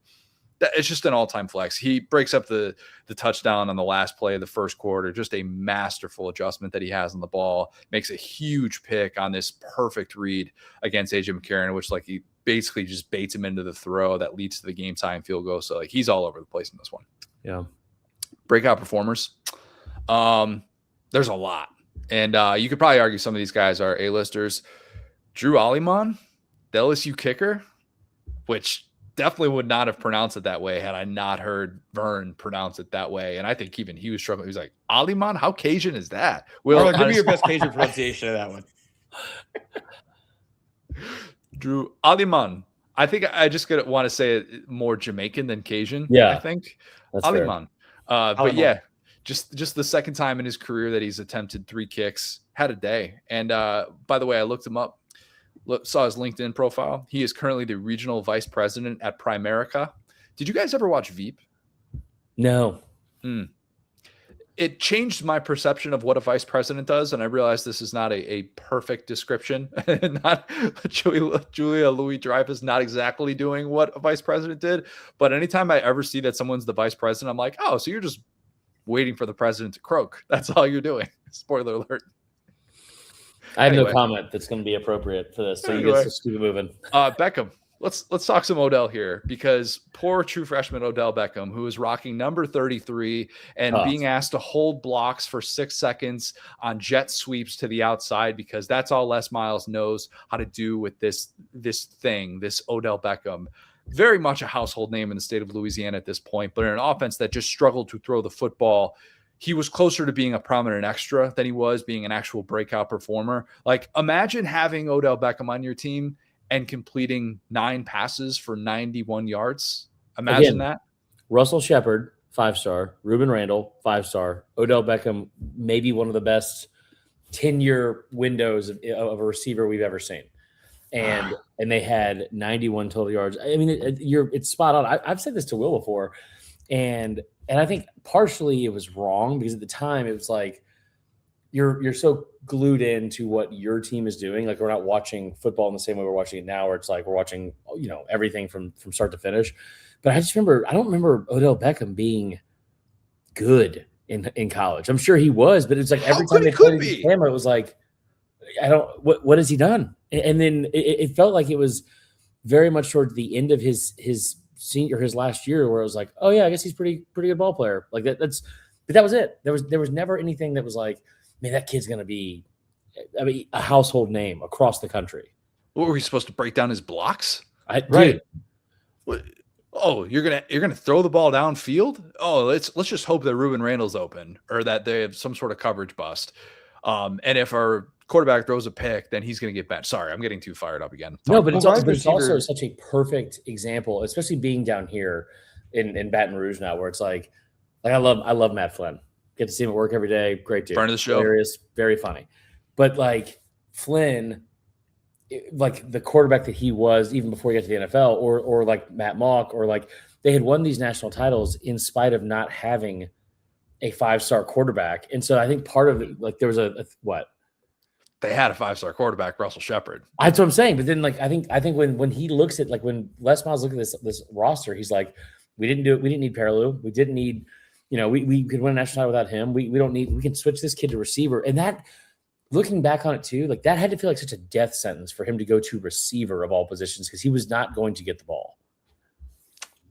It's just an all-time flex. He breaks up the touchdown on the last play of the first quarter. Just a masterful adjustment that he has on the ball. Makes a huge pick on this perfect read against AJ McCarron, which like he basically just baits him into the throw that leads to the game-time field goal. So like he's all over the place in this one. Yeah. Breakout performers. There's a lot. And you could probably argue some of these guys are A-listers. Drew Aliman, the LSU kicker, which definitely would not have pronounced it that way had I not heard Vern pronounce it that way. And I think even he was struggling. He was like, Aliman, how Cajun is that? Will, give me your best Cajun pronunciation of that one. Drew Aliman. I think I just want to say it more Jamaican than Cajun. Yeah, I think that's Aliman. But yeah, just the second time in his career that he's attempted 3 kicks, had a day. And by the way, I looked him up, saw his LinkedIn profile. He is currently the regional vice president at Primerica. Did you guys ever watch Veep? No. It changed my perception of what a vice president does, and I realized this is not a perfect description. Not Julia Louis-Dreyfus not exactly doing what a vice president did, but anytime I ever see that someone's the vice president, I'm like, oh, so you're just waiting for the president to croak. That's all you're doing. Spoiler alert. I have no comment that's going to be appropriate for this, so you get to keep it moving. Beckham. Let's talk some Odell here, because poor true freshman Odell Beckham, who is rocking number 33 and being asked to hold blocks for 6 seconds on jet sweeps to the outside, because that's all Les Miles knows how to do with this Odell Beckham. Very much a household name in the state of Louisiana at this point, but in an offense that just struggled to throw the football. He was closer to being a prominent extra than he was being an actual breakout performer. Like, imagine having Odell Beckham on your team and completing 9 passes for 91 yards. Imagine that. Russell Shepard, 5-star. Ruben Randall, 5-star. Odell Beckham, maybe one of the best 10-year windows of a receiver we've ever seen. And they had 91 total yards. I mean, it's spot on. I've said this to Will before, and I think partially it was wrong, because at the time it was like, you're so glued into what your team is doing. Like, we're not watching football in the same way we're watching it now, where it's like we're watching, everything from start to finish. But I don't remember Odell Beckham being good in college. I'm sure he was, but it's like every time they played the camera, it was like, what has he done? And then it felt like it was very much towards the end of his last year, where it was like, oh yeah, I guess he's pretty good ball player. Like but that was it. There was never anything that was like, man, that kid's going to be, a household name across the country. What, were we supposed to break down his blocks? Right. Oh, you're gonna throw the ball downfield? Oh, let's just hope that Ruben Randall's open, or that they have some sort of coverage bust. And if our quarterback throws a pick, then he's going to get benched. Sorry, I'm getting too fired up again. No, but it's also such a perfect example, especially being down here in Baton Rouge now, where it's like I love Matt Flynn. Get to see him at work every day. Great dude. Friend of the show. Hilarious, very funny. But like Flynn, like the quarterback that he was even before he got to the NFL, or like Matt Mock, or like they had won these national titles in spite of not having a 5-star quarterback. And so I think part of it, like there was what? They had a 5-star quarterback, Russell Shepard. That's what I'm saying. But then like I think when he looks at, like, when Les Miles look at this roster, he's like, we didn't need Paraloo. We didn't need, we could win a national title without him. We can switch this kid to receiver. And that, looking back on it too, like that had to feel like such a death sentence for him to go to receiver of all positions, because he was not going to get the ball.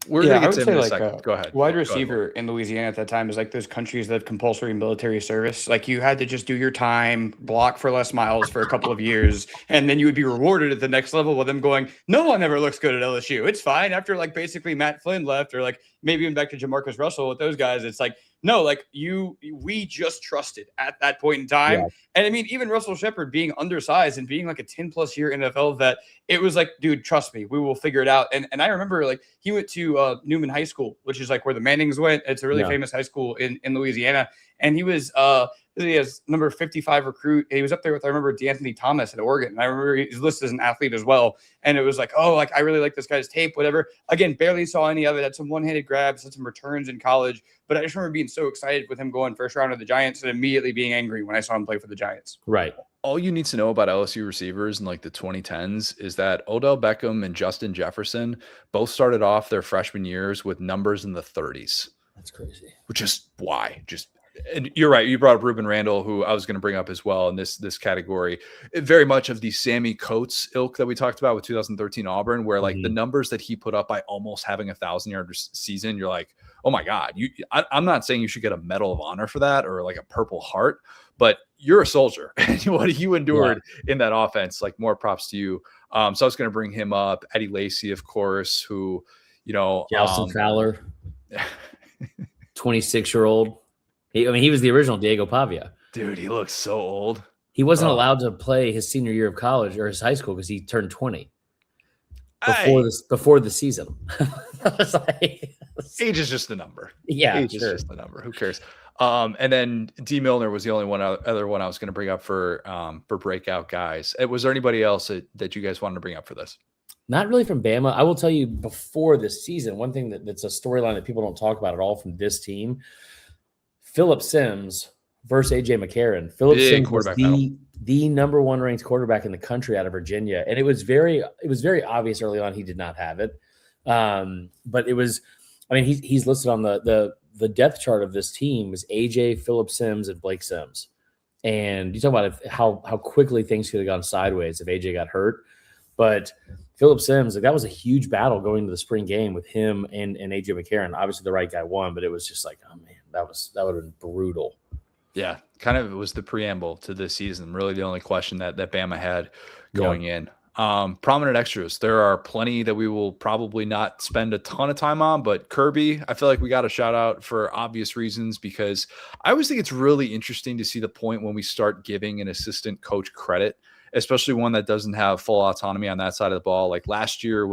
We're going to get to him in a second. Go ahead. Wide receiver in Louisiana at that time is like those countries that have compulsory military service. Like, you had to just do your time, block for Les Miles for a couple of years, and then you would be rewarded at the next level with them going, no one ever looks good at LSU. It's fine. After like basically Matt Flynn left, or like maybe even back to Jamarcus Russell with those guys, it's like, no, like we just trusted at that point in time. Yeah. And I mean, even Russell Shepard being undersized and being like a 10+ year NFL vet, it was like, dude, trust me, we will figure it out. And I remember, like, he went to Newman High School, which is like where the Mannings went. It's a really famous high school in Louisiana. And he was he has number 55 recruit. He was up there with, I remember, D'Anthony Thomas at Oregon. And I remember he's listed as an athlete as well. And it was like, oh, like, I really like this guy's tape, whatever. Again, barely saw any of it. Had some one-handed grabs, had some returns in college. But I just remember being so excited with him going first round of the Giants, and immediately being angry when I saw him play for the Giants. Right. All you need to know about LSU receivers in like the 2010s is that Odell Beckham and Justin Jefferson both started off their freshman years with numbers in the 30s. That's crazy. Which is why. Just And you're right. You brought up Ruben Randall, who I was going to bring up as well in this category. Very much of the Sammy Coates ilk that we talked about with 2013 Auburn, where like the numbers that he put up by almost having 1,000-yard season, you're like, oh my God. I'm not saying you should get a Medal of Honor for that or like a Purple Heart, but you're a soldier. And what you endured in that offense, like more props to you. So I was going to bring him up. Eddie Lacy, of course, who, Justin Fowler, 26-year-old. He was the original Diego Pavia. Dude, he looks so old. He wasn't allowed to play his senior year of college or his high school because he turned 20 before the season. Age is just a number. Yeah, age is just a number. Who cares? And then D. Milner was the only other one I was going to bring up for breakout guys. Was there anybody else that you guys wanted to bring up for this? Not really from Bama. I will tell you before this season, one thing that's a storyline that people don't talk about at all from this team. Phillip Sims versus AJ McCarron. Phillip Sims was the number one ranked quarterback in the country out of Virginia. And it was very obvious early on he did not have it. But it was, he's listed on the depth chart of this team was AJ, Phillip Sims, and Blake Sims. And you talk about how quickly things could have gone sideways if AJ got hurt. But Phillip Sims, that was a huge battle going to the spring game with him and AJ McCarron. Obviously, the right guy won, but it was just like, oh man, that would have been brutal. Yeah, kind of. It was the preamble to this season. Really, the only question that Bama had going in. Prominent extras. There are plenty that we will probably not spend a ton of time on, but Kirby, I feel like we got a shout out for obvious reasons because I always think it's really interesting to see the point when we start giving an assistant coach credit, especially one that doesn't have full autonomy on that side of the ball. Like last year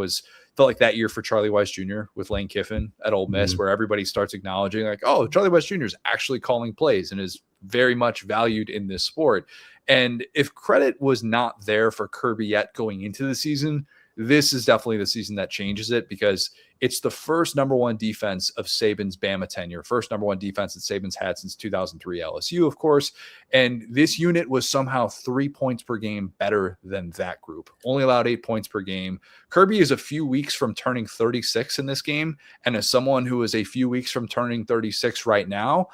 felt like that year for Charlie Weiss Jr. with Lane Kiffin at Ole Miss, where everybody starts acknowledging like, oh, Charlie Weiss Jr. is actually calling plays and is very much valued in this sport. And if credit was not there for Kirby yet going into the season, this is definitely the season that changes it because it's the first number one defense of Saban's Bama tenure, first number one defense that Saban's had since 2003 LSU, of course. And this unit was somehow 3 points per game better than that group, only allowed 8 points per game. Kirby is a few weeks from turning 36 in this game. And as someone who is a few weeks from turning 36 right now,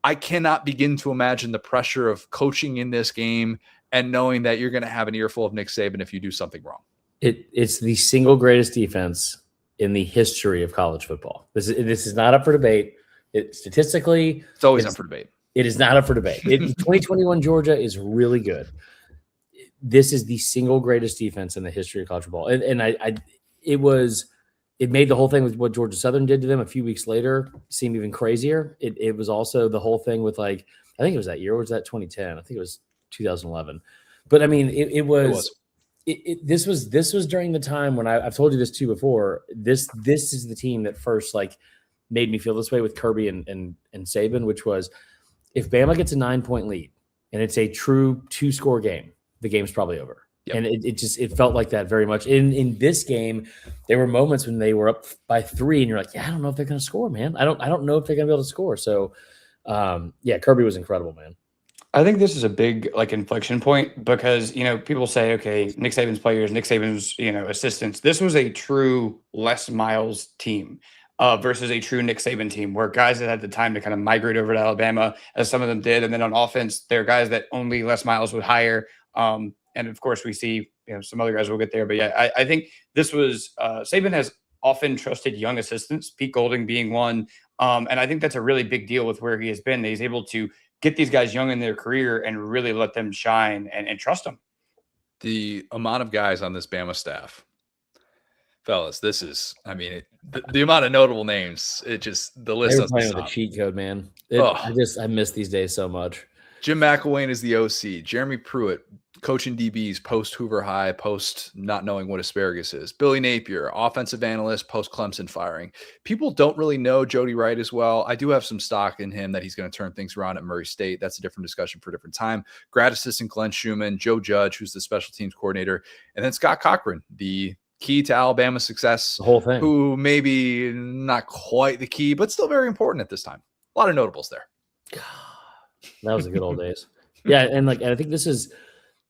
I cannot begin to imagine the pressure of coaching in this game and knowing that you're going to have an earful of Nick Saban if you do something wrong. It's the single greatest defense in the history of college football. This is not up for debate. Statistically, it's always up for debate. It is not up for debate. 2021 Georgia is really good. This is the single greatest defense in the history of college football, and it made the whole thing with what Georgia Southern did to them a few weeks later seem even crazier. It was also the whole thing with I think it was that year, or was that 2010? I think it was 2011. But it was. This was during the time when I've told you this too before. This is the team that first made me feel this way with Kirby and Saban, which was if Bama gets a 9-point lead and it's a true 2-score game, the game's probably over. Yep. And it felt like that very much. In this game, there were moments when they were up by 3 and you're like, yeah, I don't know if they're going to score, man. I don't know if they're going to be able to score. So Kirby was incredible, man. I think this is a big inflection point because, people say, okay, Nick Saban's players, Nick Saban's, assistants. This was a true Les Miles team versus a true Nick Saban team where guys that had the time to kind of migrate over to Alabama, as some of them did. And then on offense, there are guys that only Les Miles would hire. And of course, we see some other guys will get there. But yeah, I think this was Saban has often trusted young assistants, Pete Golding being one. And I think that's a really big deal with where he has been. He's able to get these guys young in their career and really let them shine and trust them. The amount of guys on this Bama staff, fellas, this is, the amount of notable names, the list doesn't playing stop. With a cheat code, man. I miss these days so much. Jim McElwain is the OC. Jeremy Pruitt, coaching DBs post Hoover High, post not knowing what asparagus is. Billy Napier, offensive analyst post Clemson firing. People don't really know Jody Wright as well. I do have some stock in him that he's going to turn things around at Murray State. That's a different discussion for a different time. Grad assistant Glenn Schumann, Joe Judge, who's the special teams coordinator, and then Scott Cochran, the key to Alabama's success, the whole thing, who maybe not quite the key, but still very important at this time. A lot of notables there. That was the good old days. Yeah, and I think this was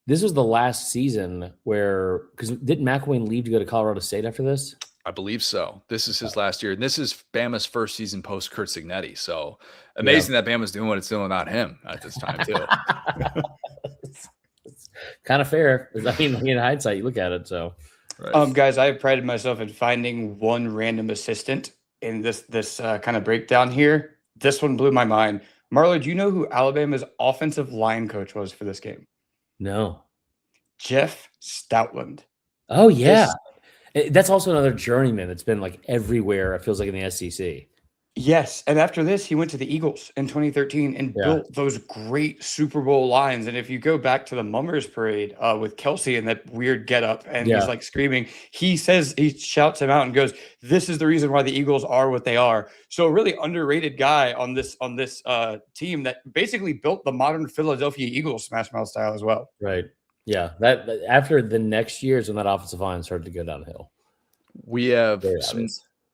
the last season where, because didn't McElwain leave to go to Colorado State after this? I believe so. This is his last year, and this is Bama's first season post Kurt Signetti. So amazing that Bama's doing what it's doing without him at this time too. It's kind of fair. I mean, in hindsight, you look at it. So, Right. Guys, I have prided myself in finding one random assistant in this kind of breakdown here. This one blew my mind. Marler, do you know who Alabama's offensive line coach was for this game? no. Jeff Stoutland. Oh, yeah. That's also another journeyman that's been like everywhere, it feels like, in the SEC. Yes. And after this, he went to the Eagles in 2013 and built those great Super Bowl lines. And if you go back to the Mummers parade with Kelsey and that weird getup and he's like screaming, he shouts him out and goes, "This is the reason why the Eagles are what they are." So a really underrated guy on this team that basically built the modern Philadelphia Eagles smash mouth style as well. Right. Yeah. That after the next years when that offensive line started to go downhill. We have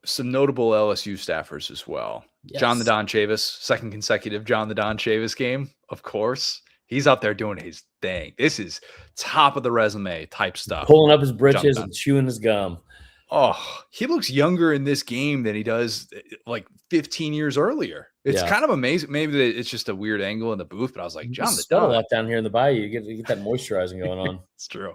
some notable LSU staffers as well. Yes. John the Don Chavis, second consecutive John the Don Chavis game, of course. He's out there doing his thing. This is top of the resume type stuff. Pulling up his britches and chewing his gum. Oh, he looks younger in this game than he does like 15 years earlier. It's kind of amazing. Maybe it's just a weird angle in the booth, but I was like, John, the Don. That down here in the bayou, you get that moisturizing going on. It's true.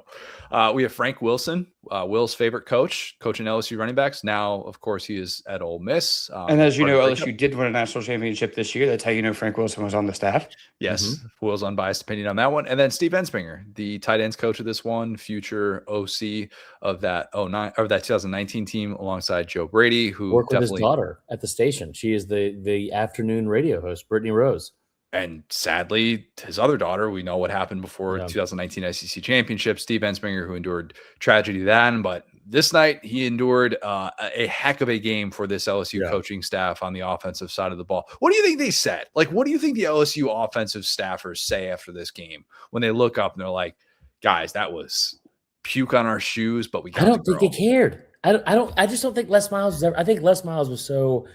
We have Frank Wilson, Will's favorite coach, coaching LSU running backs. Now, of course, he is at Ole Miss. And as you know, LSU did win a national championship this year. That's how you know Frank Wilson was on the staff. Yes, Will's unbiased opinion on that one. And then Steve Ensminger, the tight ends coach of this one, future OC of that 2019 team, alongside Joe Brady, who worked with his daughter at the station. She is the afternoon radio host, Brittany Rose. And sadly, his other daughter, we know what happened before 2019 SEC championship, Steve Ensminger, who endured tragedy then. But this night, he endured a heck of a game for this LSU coaching staff on the offensive side of the ball. What do you think they said? Like, what do you think the LSU offensive staffers say after this game when they look up and they're like, guys, that was puke on our shoes, but we got I don't think they cared. I just don't think Les Miles was ever. I think Les Miles was so,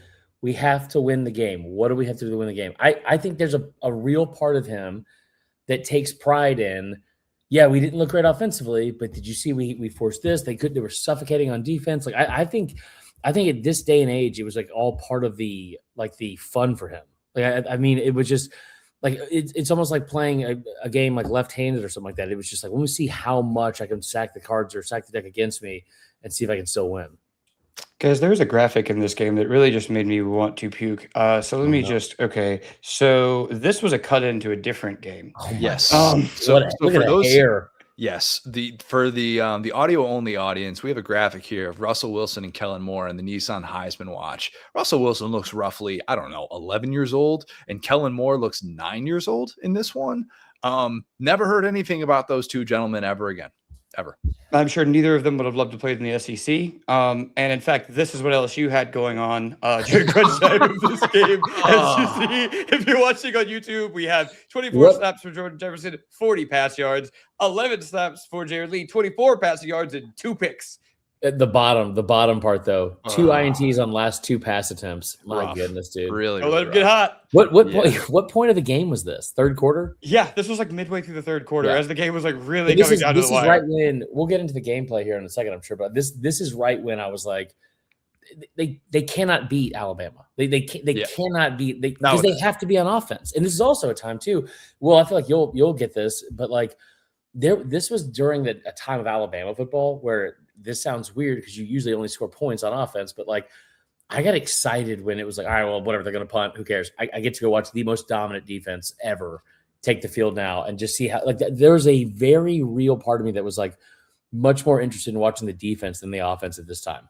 we have to win the game. What do we have to do to win the game? I think there's a real part of him that takes pride in, we didn't look great offensively, but did you see we forced this? They were suffocating on defense. Like I think at this day and age, it was like all part of the fun for him. Like I mean, it was just like it's almost like playing a game like left-handed or something like that. It was just like, let me see how much I can sack the cards or sack the deck against me and see if I can still win. Guys, there was a graphic in this game that really just made me want to puke. So let me So this was a cut into a different game. Oh, yes. So for those hair. Yes. For the audio only audience, we have a graphic here of Russell Wilson and Kellen Moore in the Nissan Heisman watch. Russell Wilson looks roughly, 11 years old, and Kellen Moore looks 9 years old in this one. Never heard anything about those two gentlemen ever again. Ever. I'm sure neither of them would have loved to play in the SEC. And in fact, this is what LSU had going on during crunch time of this game. As you see, if you're watching on YouTube, we have 24 snaps for Jordan Jefferson, 40 pass yards, 11 snaps for Jared Lee, 24 passing yards, and 2 picks. The bottom part though, 2 INTs on last 2 pass attempts. My goodness, dude! Really, don't let him get hot. What point of the game was this? Third quarter? Yeah, this was like midway through the third quarter as the game was like really coming down to the wire. This is right when we'll get into the gameplay here in a second, I'm sure. But this is right when I was like, they cannot beat Alabama. They cannot beat because they have to be on offense. And this is also a time too. Well, I feel like you'll get this, but like this was during a time of Alabama football where this sounds weird because you usually only score points on offense, but like I got excited when it was like, all right, well, whatever, they're going to punt. Who cares? I get to go watch the most dominant defense ever take the field now and just see how, like, there's a very real part of me that was like much more interested in watching the defense than the offense at this time.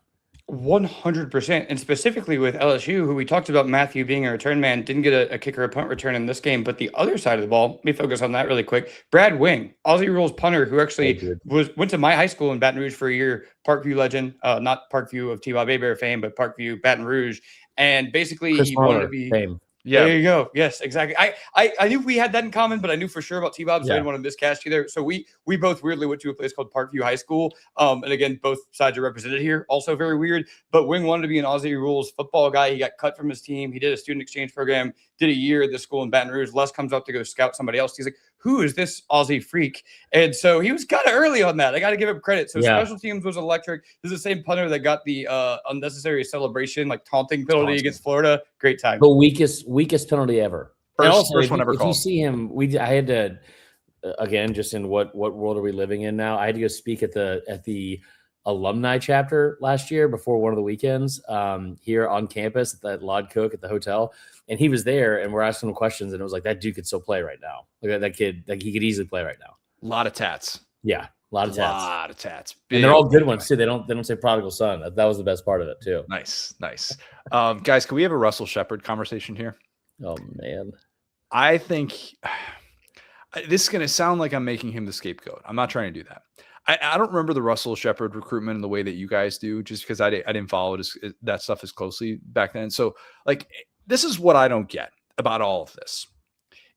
100%. And specifically with LSU, who we talked about Matthew being a return man, didn't get a kick or a punt return in this game. But the other side of the ball, let me focus on that really quick. Brad Wing, Aussie Rules punter, who actually went to my high school in Baton Rouge for a year, Parkview legend, not Parkview of T-Bob Bear fame, but Parkview, Baton Rouge. And basically Chris he Marler wanted to be fame. Yeah. There you go. Yes, exactly. I knew we had that in common, but I knew for sure about T-Bob, so I didn't want to miscast you there. So we both weirdly went to a place called Parkview High School. And again, both sides are represented here. Also very weird. But Wing wanted to be an Aussie Rules football guy. He got cut from his team. He did a student exchange program, did a year at the school in Baton Rouge. Les comes up to go scout somebody else. He's like, who is this Aussie freak? And so he was kind of early on that. I got to give him credit. So special teams was electric. This is the same punter that got the unnecessary celebration, like taunting penalty against Florida. Great time. The weakest penalty ever. First one ever called. If you see him, I had to, again, just in what world are we living in now? I had to go speak at the alumni chapter last year before one of the weekends here on campus at Lod Cook at the hotel. And he was there, and we're asking him questions, and it was like, that dude could still play right now. Look at that kid. Like, he could easily play right now. A lot of tats. Yeah, a lot of tats. Big, and they're all good ones, too. They don't say prodigal son. That was the best part of it, too. Nice. Guys, can we have a Russell Shepard conversation here? Oh, man. I think this is going to sound like I'm making him the scapegoat. I'm not trying to do that. I don't remember the Russell Shepard recruitment in the way that you guys do, just because I didn't follow that stuff as closely back then. So, like, this is what I don't get about all of this.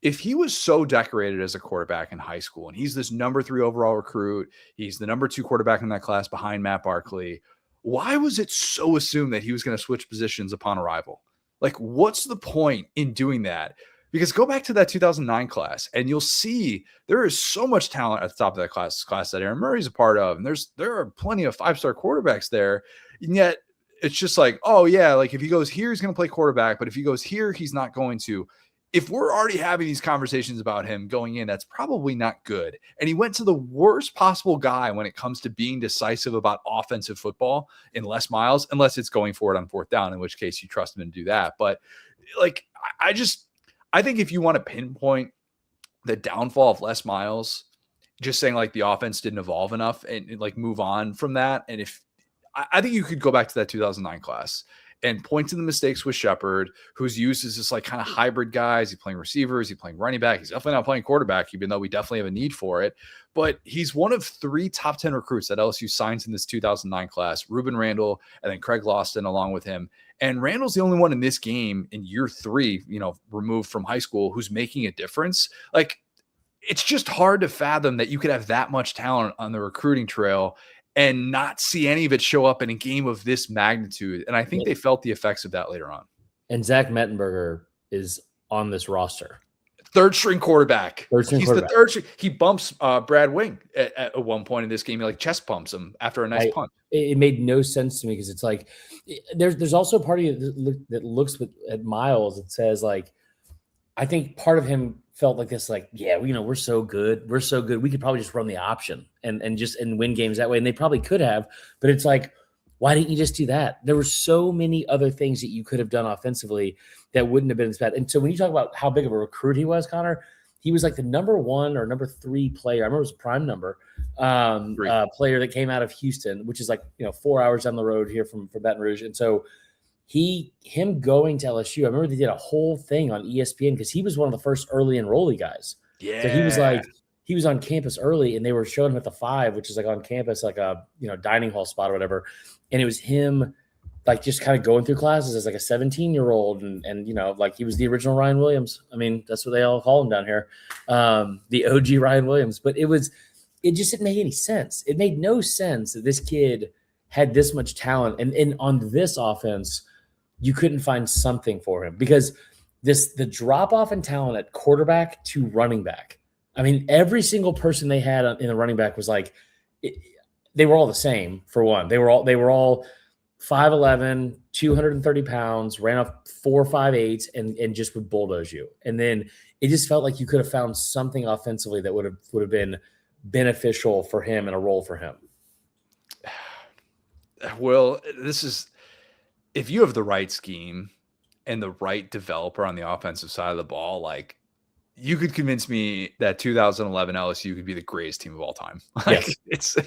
If he was so decorated as a quarterback in high school, and he's this number 3 overall recruit, he's the number 2 quarterback in that class behind Matt Barkley, why was it so assumed that he was going to switch positions upon arrival? Like, what's the point in doing that? Because go back to that 2009 class, and you'll see there is so much talent at the top of that class that Aaron Murray's a part of, and there are plenty of 5-star quarterbacks there, and yet it's just like, oh yeah, like if he goes here, he's going to play quarterback, but if he goes here, he's not going to. If we're already having these conversations about him going in, that's probably not good. And he went to the worst possible guy when it comes to being decisive about offensive football in Les Miles, unless it's going for it on 4th down, in which case you trust him to do that. But like, I think if you want to pinpoint the downfall of Les Miles, just saying like the offense didn't evolve enough and like move on from that. And I think you could go back to that 2009 class and point to the mistakes with Shepard, who's used as this like kind of hybrid guy. Is he playing receiver? Is he playing running back? He's definitely not playing quarterback, even though we definitely have a need for it. But he's one of 3 top 10 recruits that LSU signs in this 2009 class, Ruben Randall, and then Craig Lawson along with him. And Randall's the only one in this game in year 3, removed from high school, who's making a difference. Like, it's just hard to fathom that you could have that much talent on the recruiting trail and not see any of it show up in a game of this magnitude. And I think they felt the effects of that later on. And Zach Mettenberger is on this roster. 3rd string quarterback. The 3rd string. He bumps Brad Wing at one point in this game. He like chest pumps him after a nice punt. It made no sense to me because it's like there's also a part of you that looks at Miles that says like, I think part of him felt like this, like, yeah, we're so good. We're so good. We could probably just run the option and win games that way. And they probably could have, but it's like, why didn't you just do that? There were so many other things that you could have done offensively that wouldn't have been as bad. And so when you talk about how big of a recruit he was, Connor, he was like the number 1 or number 3 player. I remember his prime number player that came out of Houston, which is like, 4 hours down the road here from Baton Rouge. And so him going to LSU, I remember they did a whole thing on ESPN because he was one of the first early enrollee guys. Yeah. So he was on campus early, and they were showing him at the 5, which is like on campus, like a dining hall spot or whatever. And it was him like just kind of going through classes as like a 17-year-old, and like he was the original Ryan Williams. I mean, that's what they all call him down here, the OG Ryan Williams. But it just didn't make any sense. It made no sense that this kid had this much talent, and on this offense, you couldn't find something for him because the drop off in talent at quarterback to running back. I mean, every single person they had in the running back was like, they were all the same. For one, they were all 5'11", 230 pounds, ran off 4.58 and just would bulldoze you. And then it just felt like you could have found something offensively that would have been beneficial for him and a role for him. Well, if you have the right scheme and the right developer on the offensive side of the ball, like, you could convince me that 2011 LSU could be the greatest team of all time. Like, yes.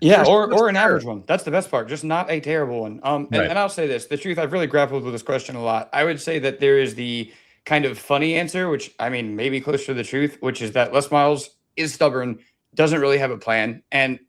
Or an average one. That's the best part. Just not a terrible one. And I'll say this, the truth, I've really grappled with this question a lot. I would say that there is the kind of funny answer, which I mean, maybe closer to the truth, which is that Les Miles is stubborn, doesn't really have a plan. And,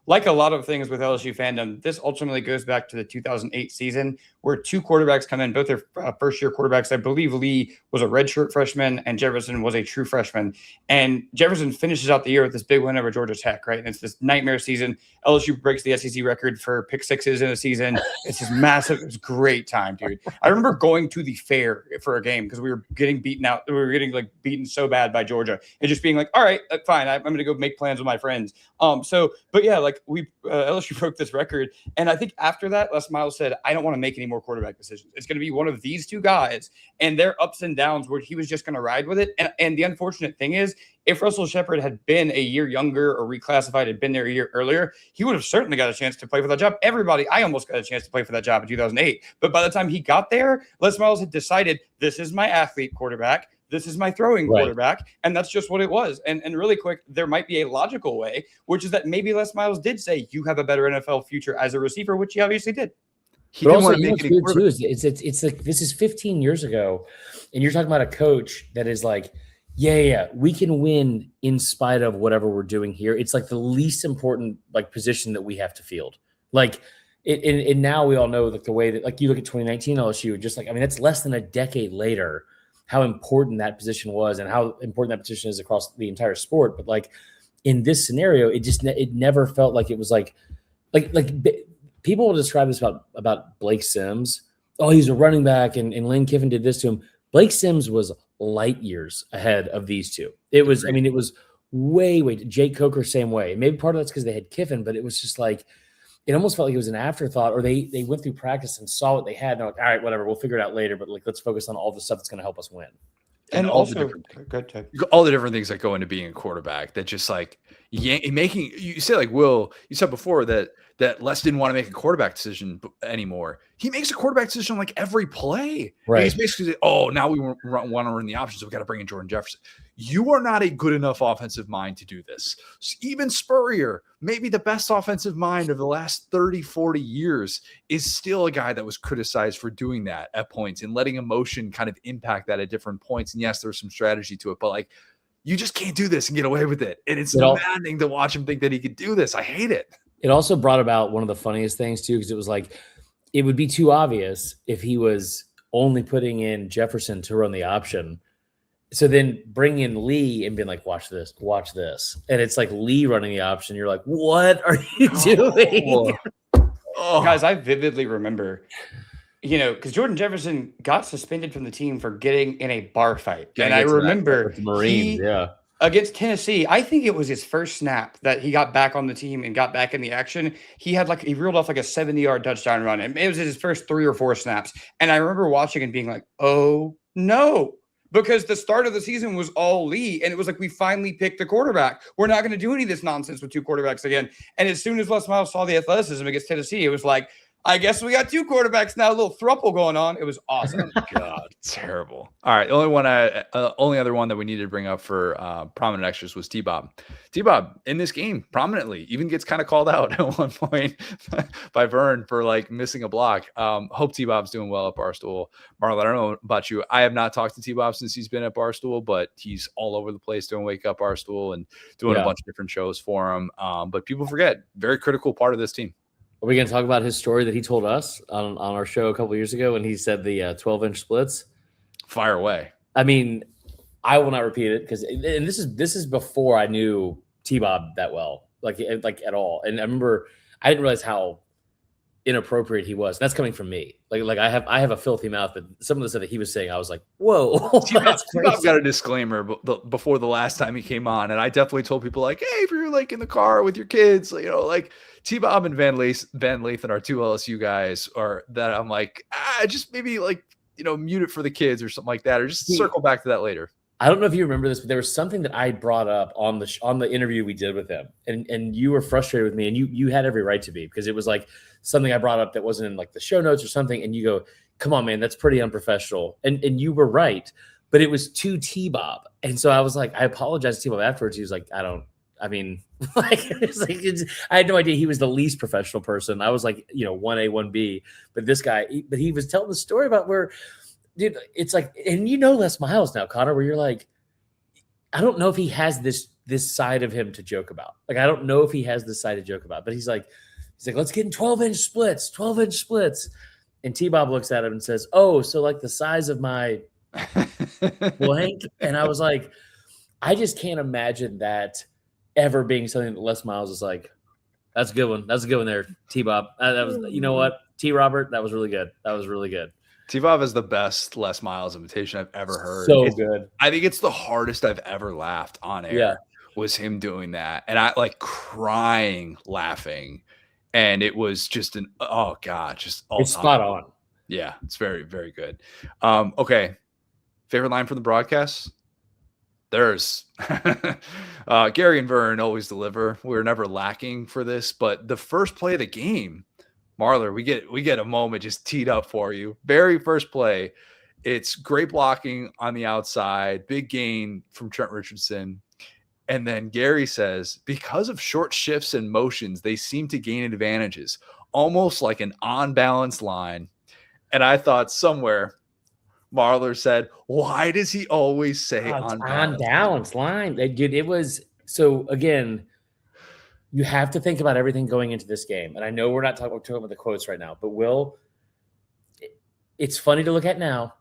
like a lot of things with LSU fandom, this ultimately goes back to the 2008 season where two quarterbacks come in, both their first-year quarterbacks. I believe Lee was a redshirt freshman and Jefferson was a true freshman. And Jefferson finishes out the year with this big win over Georgia Tech, right? And it's this nightmare season. LSU breaks the SEC record for pick sixes in a season. It's just massive. It was a great time, dude. I remember going to the fair for a game because we were getting beaten out. We were getting like beaten so bad by Georgia and just being like, all right, fine. I'm going to go make plans with my friends. But yeah, like LSU broke this record. And I think after that, Les Miles said, I don't want to make any more quarterback decisions. It's going to be one of these two guys and their ups and downs where he was just going to ride with it. And the unfortunate thing is, if Russell Shepard had been a year younger or reclassified, had been there a year earlier, he would have certainly got a chance to play for that job. I almost got a chance to play for that job in 2008. But by the time he got there, Les Miles had decided, this is my athlete quarterback. This is my throwing quarterback. And that's just what it was. And really quick, there might be a logical way, which is that maybe Les Miles did say, you have a better NFL future as a receiver, which he obviously did. He didn't want to make any too, it's like, this is 15 years ago. And you're talking about a coach that is like, yeah, we can win in spite of whatever we're doing here. It's like the least important like position that we have to field. Like, and now we all know that the way that, like, you look at 2019 LSU, just like, I mean, that's less than a decade later, how important that position was and how important that position is across the entire sport. But like in this scenario, it never felt like it was like people will describe this about Blake Sims. Oh, he's a running back and Lane Kiffin did this to him. Blake Sims was light years ahead of these two. It was, I mean, it was way. Jake Coker, same way. Maybe part of that's because they had Kiffin, but it was just like, it almost felt like it was an afterthought, or they went through practice and saw what they had. And they're like, all right, whatever, we'll figure it out later. But like, let's focus on all the stuff that's going to help us win. And all the different things that go into being a quarterback that just like making, you say like Will, you said before that Les didn't want to make a quarterback decision anymore. He makes a quarterback decision on like every play. Right. He's basically, now we want to run the options. So we got to bring in Jordan Jefferson. You are not a good enough offensive mind to do this. Even Spurrier, maybe the best offensive mind of the last 30, 40 years, is still a guy that was criticized for doing that at points and letting emotion kind of impact that at different points. And yes, there's some strategy to it, but like, you just can't do this and get away with it. And it's maddening to watch him think that he could do this. I hate it. It also brought about one of the funniest things too, because it was like, it would be too obvious if he was only putting in Jefferson to run the option. So then bring in Lee and being like, watch this. And it's like Lee running the option. You're like, what are you doing? Guys, I vividly remember, because Jordan Jefferson got suspended from the team for getting in a bar fight. And I remember Marines, against Tennessee, I think it was his first snap that he got back on the team and got back in the action. He reeled off like a 70-yard touchdown run. And it was his first 3 or 4 snaps. And I remember watching and being like, oh, no. Because the start of the season was all Lee, and it was like, we finally picked a quarterback. We're not going to do any of this nonsense with 2 quarterbacks again. And as soon as Les Miles saw the athleticism against Tennessee, it was like, I guess we got 2 quarterbacks now, a little throuple going on. It was awesome. God, terrible. All right, the only other one that we needed to bring up for prominent extras was T-Bob. T-Bob in this game prominently even gets kind of called out at one point by Vern for like missing a block. Hope T-Bob's doing well at Barstool. Marla, I don't know about you. I have not talked to T-Bob since he's been at Barstool, but he's all over the place doing Wake Up Barstool and doing a bunch of different shows for him. But people forget, very critical part of this team. Are we going to talk about his story that he told us on our show a couple of years ago when he said the 12-inch splits? Fire away. I mean, I will not repeat it because, and this is before I knew T-Bob that well, like at all. And I remember I didn't realize how inappropriate he was. That's coming from me. Like I have a filthy mouth, but some of the stuff that he was saying, I was like, whoa. T-Bob got a disclaimer before the last time he came on, and I definitely told people like, hey, if you're like in the car with your kids, like T-Bob and Van Lathan are 2 LSU guys, or that I'm like, just maybe like, mute it for the kids or something like that, or just circle back to that later. I don't know if you remember this, but there was something that I brought up on the interview we did with him, and you were frustrated with me, and you had every right to be, because it was like something I brought up that wasn't in like the show notes or something, and you go, come on, man, that's pretty unprofessional, and you were right, but it was to T-Bob, and so I was like, I apologized to T-Bob afterwards. He was like, I had no idea he was the least professional person. I was like, 1A, 1B, but this guy, but he was telling the story about where, dude, it's like, and Les Miles now, Connor, where you're like, I don't know if he has this this side of him to joke about. Like, I don't know if he has this side to joke about, but he's like, let's get in 12-inch splits. And T-Bob looks at him and says, oh, so like the size of my blank. And I was like, I just can't imagine that ever being something that Les Miles is like, that's a good one. That's a good one there, T-Bob. That was, you know what, T-Robert, that was really good. That was really good. T-Bob is the best Les Miles imitation I've ever heard. So good. I think it's the hardest I've ever laughed on air was him doing that. And I like crying, laughing. And it was just just all it's spot on. Yeah, it's very, very good. Okay. Favorite line from the broadcast? There's Gary and Vern always deliver. We're never lacking for this, but the first play of the game, Marler, we get a moment just teed up for you. Very first play. It's great blocking on the outside, big gain from Trent Richardson. And then Gary says, because of short shifts and motions, they seem to gain advantages, almost like an on-balance line. And I thought somewhere Marler said, why does he always say on-balance line? It was – so, again, you have to think about everything going into this game. And I know we're not talking about the quotes right now, but Will, it's funny to look at now.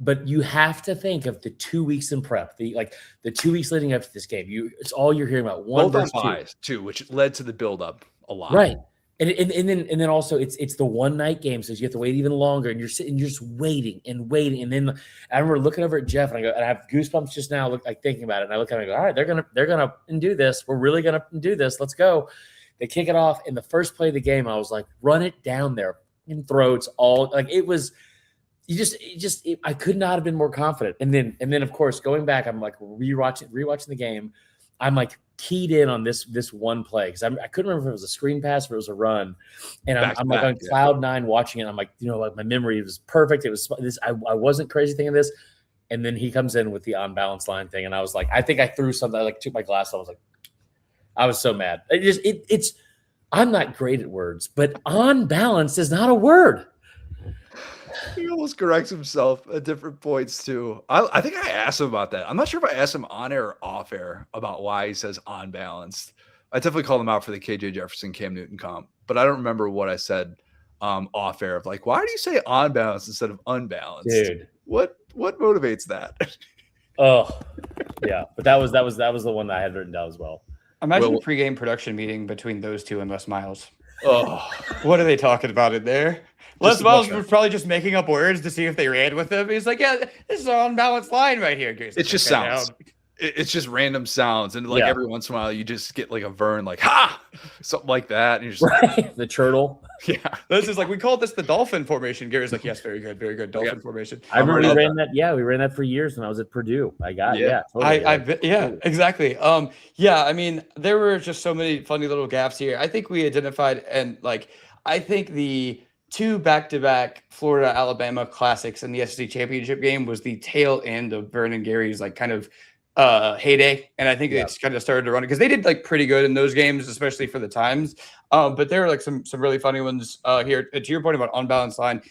But you have to think of the 2 weeks in prep, the 2 weeks leading up to this game. It's all you're hearing about. One versus two, which led to the buildup a lot, right? And then also it's the one night game, so you have to wait even longer, and you're just waiting. And then I remember looking over at Jeff, and I go, and I have goosebumps just now, thinking about it. And I look at him and I go, all right, they're gonna do this. We're really gonna do this. Let's go. They kick it off in the first play of the game. I was like, run it down there in throats. All like it was. I could not have been more confident. And then of course, going back, I'm like rewatching the game. I'm like keyed in on this one play because I couldn't remember if it was a screen pass or it was a run. And I'm like on cloud nine watching it. I'm like, like my memory was perfect. It was this. I wasn't crazy thinking this. And then he comes in with the on-balance line thing, and I was like, I think I threw something. I took my glass off. I was so mad. It's. I'm not great at words, but on balance is not a word. He almost corrects himself at different points too. I think I asked him about that. I'm not sure if I asked him on air or off air about why he says unbalanced. I definitely called him out for the KJ Jefferson, Cam Newton comp, but I don't remember what I said off air of like, why do you say on balance instead of unbalanced? Dude, what motivates that? Oh, yeah, but that was the one that I had written down as well. Imagine a pregame production meeting between those two and Les Miles. Oh, what are they talking about in there? Les Miles was probably just making up words to see if they ran with him. He's like, yeah, this is an unbalanced line right here. It just sounds. It's just random sounds. And like every once in a while, you just get like a Vern, like, ha, something like that. And you're just the turtle. Yeah. This is like, we called this the dolphin formation. Gary's like, yes, very good. Dolphin formation. I remember we ran that. Yeah, we ran that for years when I was at Purdue. Totally. Exactly. I mean, there were just so many funny little gaps here. I think we identified, and like, I think the two back-to-back Florida-Alabama classics in the SEC championship game was the tail end of Vern and Gary's like kind of heyday, and I think it's kind of started to run it because they did like pretty good in those games, especially for the times. But there were like some really funny ones here. To your point about unbalanced line,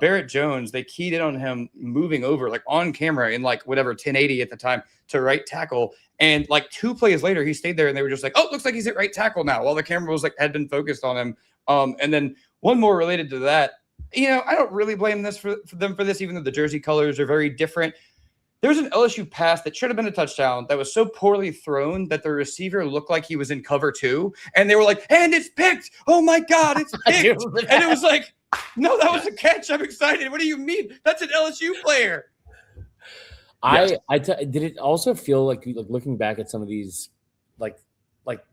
Barrett Jones, they keyed in on him moving over like on camera in like whatever 1080 at the time to right tackle, and like 2 plays later he stayed there, and they were just like, oh, looks like he's at right tackle now, while the camera was like had been focused on him. And then one more related to that, I don't really blame them for this, even though the jersey colors are very different. There was an LSU pass that should have been a touchdown that was so poorly thrown that the receiver looked like he was in cover 2. And they were like, and it's picked. Oh, my God, it's picked. And it was like, no, that was a catch. I'm excited. What do you mean? That's an LSU player. Did it also feel like looking back at some of these, like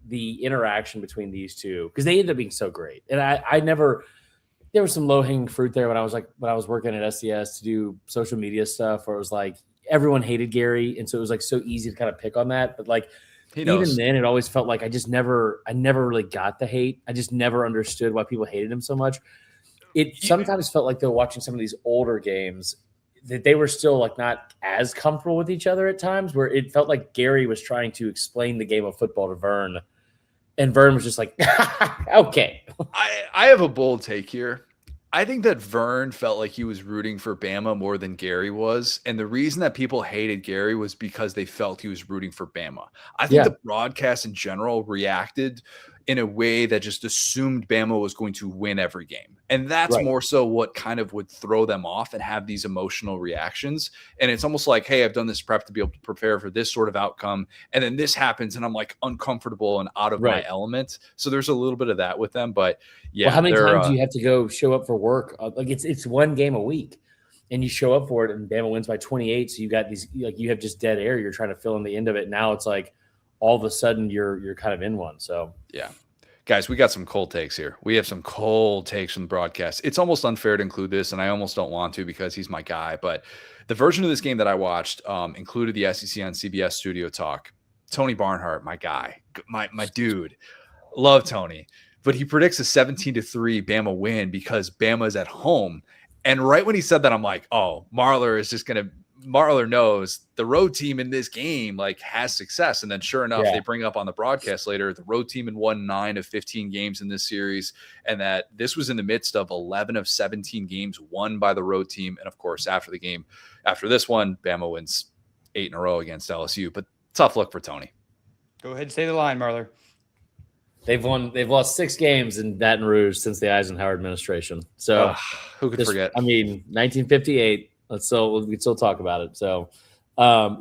the interaction between these two, because they ended up being so great. And I never – there was some low-hanging fruit there when I was working at SCS to do social media stuff where it was like – everyone hated Gary, and so it was like so easy to kind of pick on that. But like even then, it always felt like I never really got the hate. I just never understood why people hated him so much. It sometimes felt like they were watching some of these older games that they were still like not as comfortable with each other at times, where it felt like Gary was trying to explain the game of football to Vern, and Vern was just like, okay. I have a bold take here. I think that Vern felt like he was rooting for Bama more than Gary was. And the reason that people hated Gary was because they felt he was rooting for Bama. I think the broadcast in general reacted in a way that just assumed Bama was going to win every game. And that's more so what kind of would throw them off and have these emotional reactions. And it's almost like, hey, I've done this prep to be able to prepare for this sort of outcome. And then this happens and I'm like uncomfortable and out of my element. So there's a little bit of that with them. But yeah. Well, how many times do you have to go show up for work? Like it's one game a week and you show up for it and Bama wins by 28. So you got these, like you have just dead air. You're trying to fill in the end of it. Now it's like, all of a sudden you're kind of in one. So yeah, guys, we got some cold takes here. We have some cold takes from the broadcast. It's almost unfair to include this, and I almost don't want to because he's my guy. But the version of this game that I watched included the SEC on CBS Studio Talk. Tony Barnhart, my guy, my dude, love Tony, but he predicts a 17-3 Bama win because Bama is at home. And right when he said that, I'm like, oh, Marler knows the road team in this game like has success. And then sure enough, they bring up on the broadcast later, the road team had won 9 of 15 games in this series. And that this was in the midst of 11 of 17 games won by the road team. And of course, after this one, Bama wins 8 in a row against LSU, but tough look for Tony. Go ahead and say the line, Marler. They've lost 6 games in Baton Rouge since the Eisenhower administration. So who could forget? I mean, 1958. We can still talk about it. So, that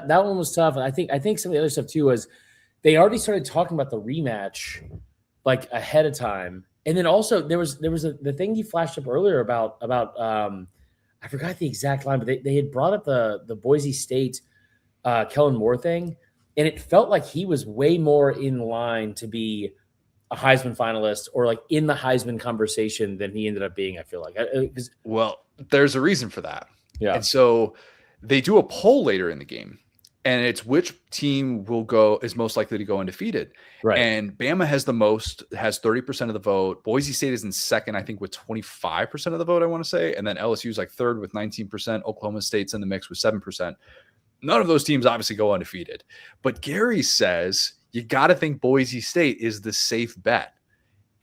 one was tough. And I think some of the other stuff too was they already started talking about the rematch like ahead of time. And then also there was the thing you flashed up earlier about I forgot the exact line, but they had brought up the Boise State Kellen Moore thing, and it felt like he was way more in line to be a Heisman finalist or like in the Heisman conversation than he ended up being. I feel like there's a reason for that. Yeah. And so they do a poll later in the game, and it's which team is most likely to go undefeated. Right. And Bama has 30% of the vote. Boise State is in second, I think, with 25% of the vote, I want to say. And then LSU is like third with 19%. Oklahoma State's in the mix with 7%. None of those teams obviously go undefeated. But Gary says you got to think Boise State is the safe bet.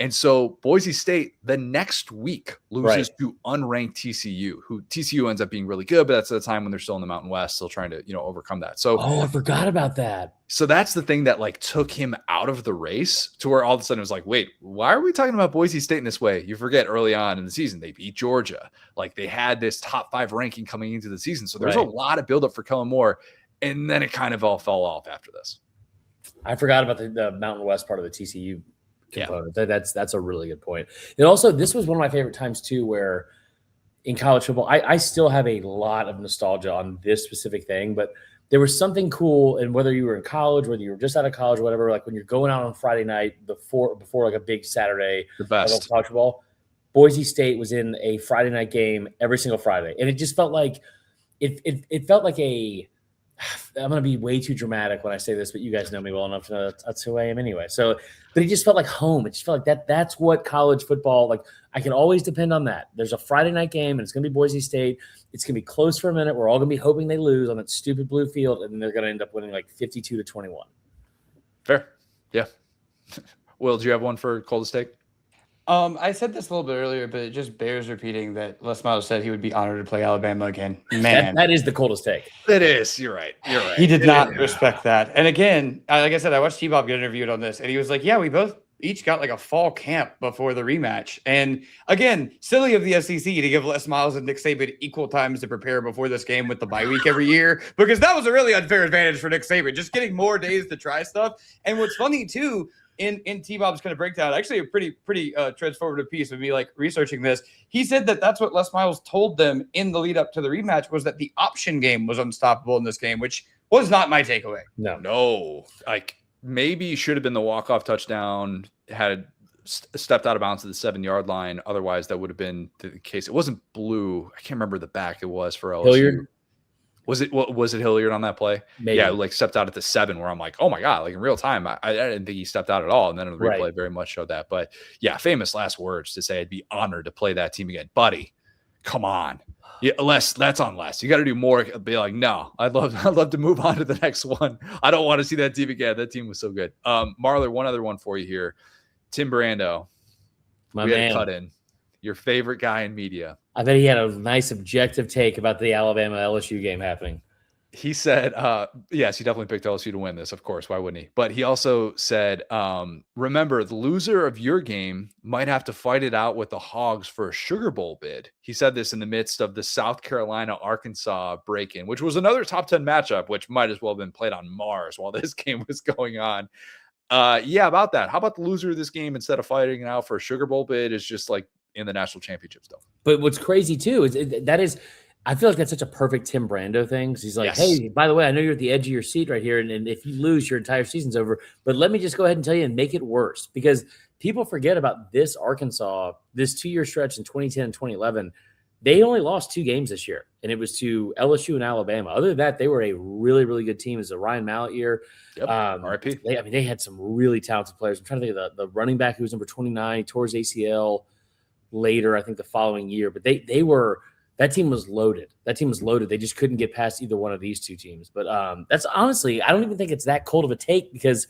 And so Boise State the next week loses to unranked TCU, who TCU ends up being really good, but that's at the time when they're still in the Mountain West, still trying to, overcome that. So, I forgot about that. So that's the thing that like took him out of the race to where all of a sudden it was like, wait, why are we talking about Boise State in this way? You forget early on in the season, they beat Georgia. Like they had this top 5 ranking coming into the season. So there's a lot of buildup for Kellen Moore. And then it kind of all fell off after this. I forgot about the Mountain West part of the TCU component. Yeah. That's a really good point. And also, this was one of my favorite times too, where in college football, I still have a lot of nostalgia on this specific thing, but there was something cool. And whether you were in college, whether you were just out of college, whatever, like when you're going out on Friday night before like a big Saturday, the best college football, Boise State was in a Friday night game every single Friday. And it just felt like it felt like I'm going to be way too dramatic when I say this, but you guys know me well enough to know that's who I am anyway. So, but it just felt like home. It just felt like that's what college football, like I can always depend on that. There's a Friday night game and it's going to be Boise State. It's going to be close for a minute. We're all going to be hoping they lose on that stupid blue field, and they're going to end up winning like 52-21. Fair. Yeah. Will, do you have one for coldest take? I said this a little bit earlier, but it just bears repeating that Les Miles said he would be honored to play Alabama again. Man, that is the coldest take. It is. You're right. He did not respect that. And again, like I said, I watched T-Bob get interviewed on this, and he was like, yeah, we both each got like a fall camp before the rematch. And again, silly of the SEC to give Les Miles and Nick Saban equal times to prepare before this game with the bye week every year, because that was a really unfair advantage for Nick Saban, just getting more days to try stuff. And what's funny too, in T-Bob's kind of breakdown, actually a pretty transformative piece of me like researching this. He said that that's what Les Miles told them in the lead up to the rematch, was that the option game was unstoppable in this game, which was not my takeaway. No. Like maybe should have been the walk-off touchdown, had stepped out of bounds to the 7-yard line. Otherwise that would have been the case. It wasn't blue. I can't remember the back it was for LSU. Hilliard? Was it Hilliard on that play? Maybe. Yeah, like stepped out at the 7 where I'm like, oh my God, like in real time. I didn't think he stepped out at all. And then the replay very much showed that. But yeah, famous last words to say I'd be honored to play that team again. Buddy, come on. Yeah, that's on Les. You got to do more. Be like, no, I'd love to move on to the next one. I don't want to see that team again. That team was so good. Marler, one other one for you here. Tim Brando. My man. Cut in. your favorite guy in media. I bet he had a nice objective take about the Alabama LSU game happening. He said, yes, he definitely picked LSU to win this, of course. Why wouldn't he? But he also said, remember, the loser of your game might have to fight it out with the Hogs for a Sugar Bowl bid. He said this in the midst of the South Carolina-Arkansas break-in, which was another top 10 matchup, which might as well have been played on Mars while this game was going on. Yeah, about that. How about the loser of this game, instead of fighting it out for a Sugar Bowl bid, is just like in the national championship stuff. But what's crazy, too, is I feel like that's such a perfect Tim Brando thing. He's like, Yes. hey, by the way, I know you're at the edge of your seat right here, and if you lose, your entire season's over. But let me just go ahead and tell you and make it worse, because people forget about this Arkansas, this 2-year stretch in 2010 and 2011. They only lost 2 games this year, and it was to LSU and Alabama. Other than that, they were a really, really good team. It was a Ryan Mallett year. Yep. RIP. They had some really talented players. I'm trying to think of the running back who was number 29, tore his ACL later, I think the following year. But that team was loaded. They just couldn't get past either one of these 2 teams. But that's honestly, I don't even think it's that cold of a take, because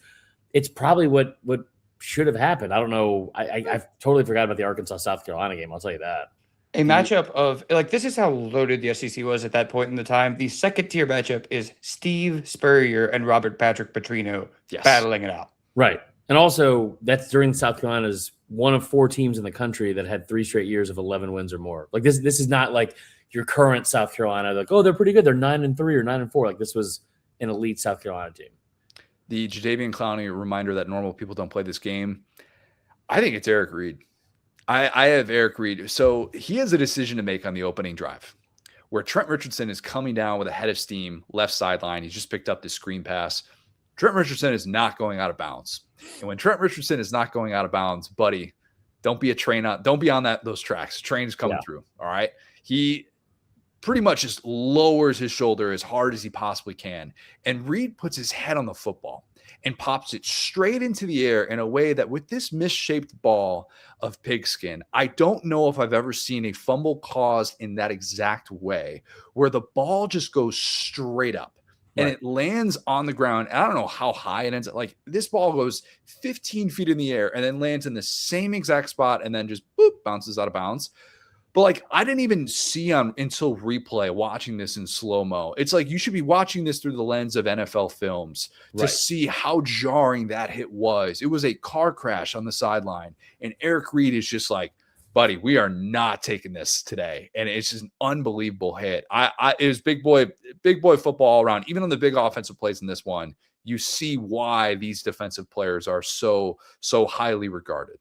it's probably what should have happened. I don't know. I've totally forgot about the Arkansas-South Carolina game. I'll tell you that. A matchup of, like, this is how loaded the SEC was at that point in the time. The second tier matchup is Steve Spurrier and Robert Patrick Petrino battling it out. Right. And also, that's during South Carolina's one of 4 teams in the country that had 3 straight years of 11 wins or more. Like, this is not like your current South Carolina. Like, oh, they're pretty good. They're 9-3 or 9-4. Like, this was an elite South Carolina team. The Jadeveon Clowney reminder that normal people don't play this game. I think it's Eric Reid. I have Eric Reid. So he has a decision to make on the opening drive, where Trent Richardson is coming down with a head of steam, left sideline. He's just picked up this screen pass. Trent Richardson is not going out of bounds. And when Trent Richardson is not going out of bounds, buddy, don't be on those tracks. The train is coming through. All right. He pretty much just lowers his shoulder as hard as he possibly can. And Reid puts his head on the football and pops it straight into the air in a way that, with this misshaped ball of pigskin, I don't know if I've ever seen a fumble caused in that exact way, where the ball just goes straight up and it lands on the ground. I don't know how high it ends up. Like, this ball goes 15 feet in the air and then lands in the same exact spot and then just bounces out of bounds. But, like, I didn't even see until replay watching this in slow-mo. It's like you should be watching this through the lens of NFL films to see how jarring that hit was. It was a car crash on the sideline, and Eric Reid is just like, buddy, we are not taking this today. And it's just an unbelievable hit. It was big boy football all around. Even on the big offensive plays in this one, you see why these defensive players are so highly regarded.